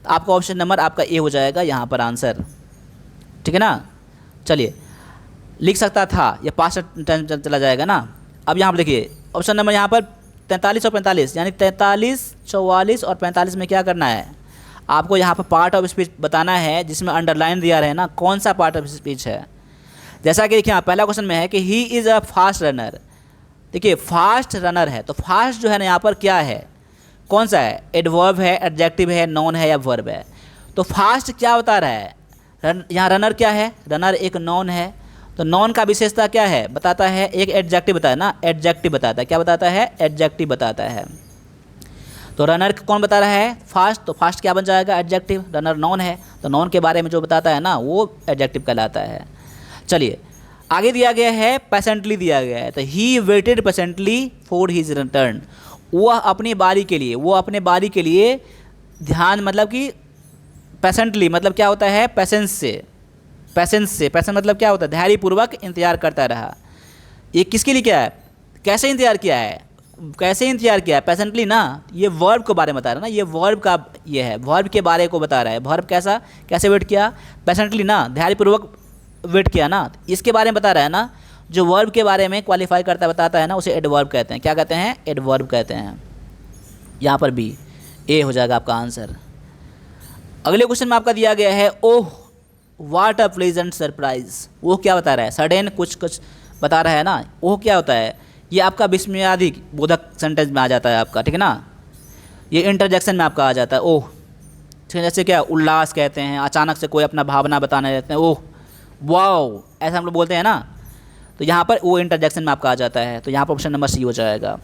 तो आपका ऑप्शन नंबर आपका ए हो जाएगा यहाँ पर आंसर, ठीक है ना। चलिए, लिख सकता था, ये पास्ट टेंस चला जाएगा ना। अब यहाँ पर देखिए ऑप्शन नंबर यहाँ पर 43 और 45, यानी 43, 44 और 45 में क्या करना है, आपको यहाँ पर पार्ट ऑफ स्पीच बताना है, जिसमें अंडरलाइन दिया रहे ना कौन सा पार्ट ऑफ स्पीच है। जैसा कि देखिए पहला क्वेश्चन में है कि he is a fast runner, देखिए फास्ट रनर है, तो फास्ट जो है ना यहाँ पर क्या है, कौन सा है, एडवर्ब है, एडजेक्टिव है, नॉन है या वर्ब है। तो फास्ट क्या बता रहा है, यहाँ रनर क्या है, रनर एक नॉन है, तो नॉन का विशेषता क्या है, बताता है एक एडजेक्टिव बताया ना, एडजेक्टिव बताता है, क्या बताता है, एडजेक्टिव बताता है। तो रनर कौन बता रहा है, फास्ट, तो फास्ट क्या बन जाएगा, एडजेक्टिव, रनर नॉन है, तो नॉन के बारे में जो बताता है ना वो एडजेक्टिव कहलाता है। चलिए आगे दिया गया है, पेशेंटली दिया गया है, तो he waited patiently for his return, वह अपनी बारी के लिए, वो अपने बारी के लिए ध्यान, मतलब कि पेशेंटली मतलब क्या होता है, पेशेंस से, पेशेंस से, पेशेंस मतलब क्या होता है, धैर्यपूर्वक इंतजार करता रहा। ये किसके लिए क्या है, कैसे इंतजार किया है, कैसे इंतजार किया है, पेशेंटली ना, ये वर्ब के बारे में बता रहा है ना, ये वर्ब का ये है, वर्ब के बारे को बता रहा है, वर्ब कैसा, कैसे वेट किया, पेशेंटली ना, धैर्यपूर्वक वेट किया ना, इसके बारे में बता रहा है ना। जो वर्ब के बारे में क्वालिफाई करता बताता है ना, उसे एडवर्ब कहते हैं, क्या कहते हैं, एडवर्ब कहते हैं। यहाँ पर भी ए हो जाएगा आपका आंसर। अगले क्वेश्चन में आपका दिया गया है, ओह वाट अ प्लेजेंट सरप्राइज, वो क्या बता रहा है, सडन कुछ कुछ बता रहा है ना, वो क्या होता है, ये आपका विस्मयादि बोधक सेंटेंस में आ जाता है आपका, ठीक है ना, ये इंटरजेक्शन में आपका आ जाता है। ओह, ठीक है, जैसे क्या उल्लास कहते हैं, अचानक से कोई अपना भावना बताने रहते हैं, ओह वाओ, ऐसा हम लोग बोलते हैं ना, तो यहाँ पर वो इंटरजेक्शन में आपका आ जाता है, तो यहाँ पर ऑप्शन नंबर सी हो जाएगा।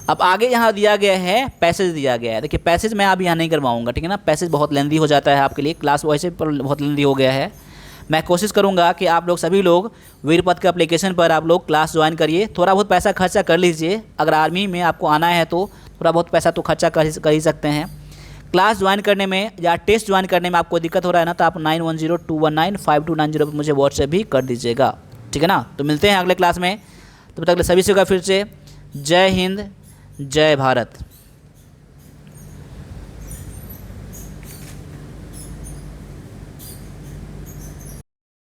अब आगे यहाँ दिया गया है, पैसेज दिया गया है, देखिए पैसेज मैं अभी यहाँ नहीं करवाऊँगा, ठीक है ना, पैसेज बहुत लेंदी हो जाता है आपके लिए, क्लास वैसे पर बहुत लेंदी हो गया है। मैं कोशिश करूँगा कि आप लोग सभी लोग वीरपद के एप्लीकेशन पर आप लोग क्लास ज्वाइन करिए, थोड़ा बहुत पैसा खर्चा कर लीजिए, अगर आर्मी में आपको आना है तो थोड़ा बहुत पैसा तो खर्चा कर ही सकते हैं। क्लास ज्वाइन करने में या टेस्ट ज्वाइन करने में आपको दिक्कत हो रहा है ना, तो आप 9102195290 पर मुझे व्हाट्सएप भी कर दीजिएगा, ठीक है ना। तो मिलते हैं अगले क्लास में, तब तक सभी से फिर से जय हिंद, जय भारत।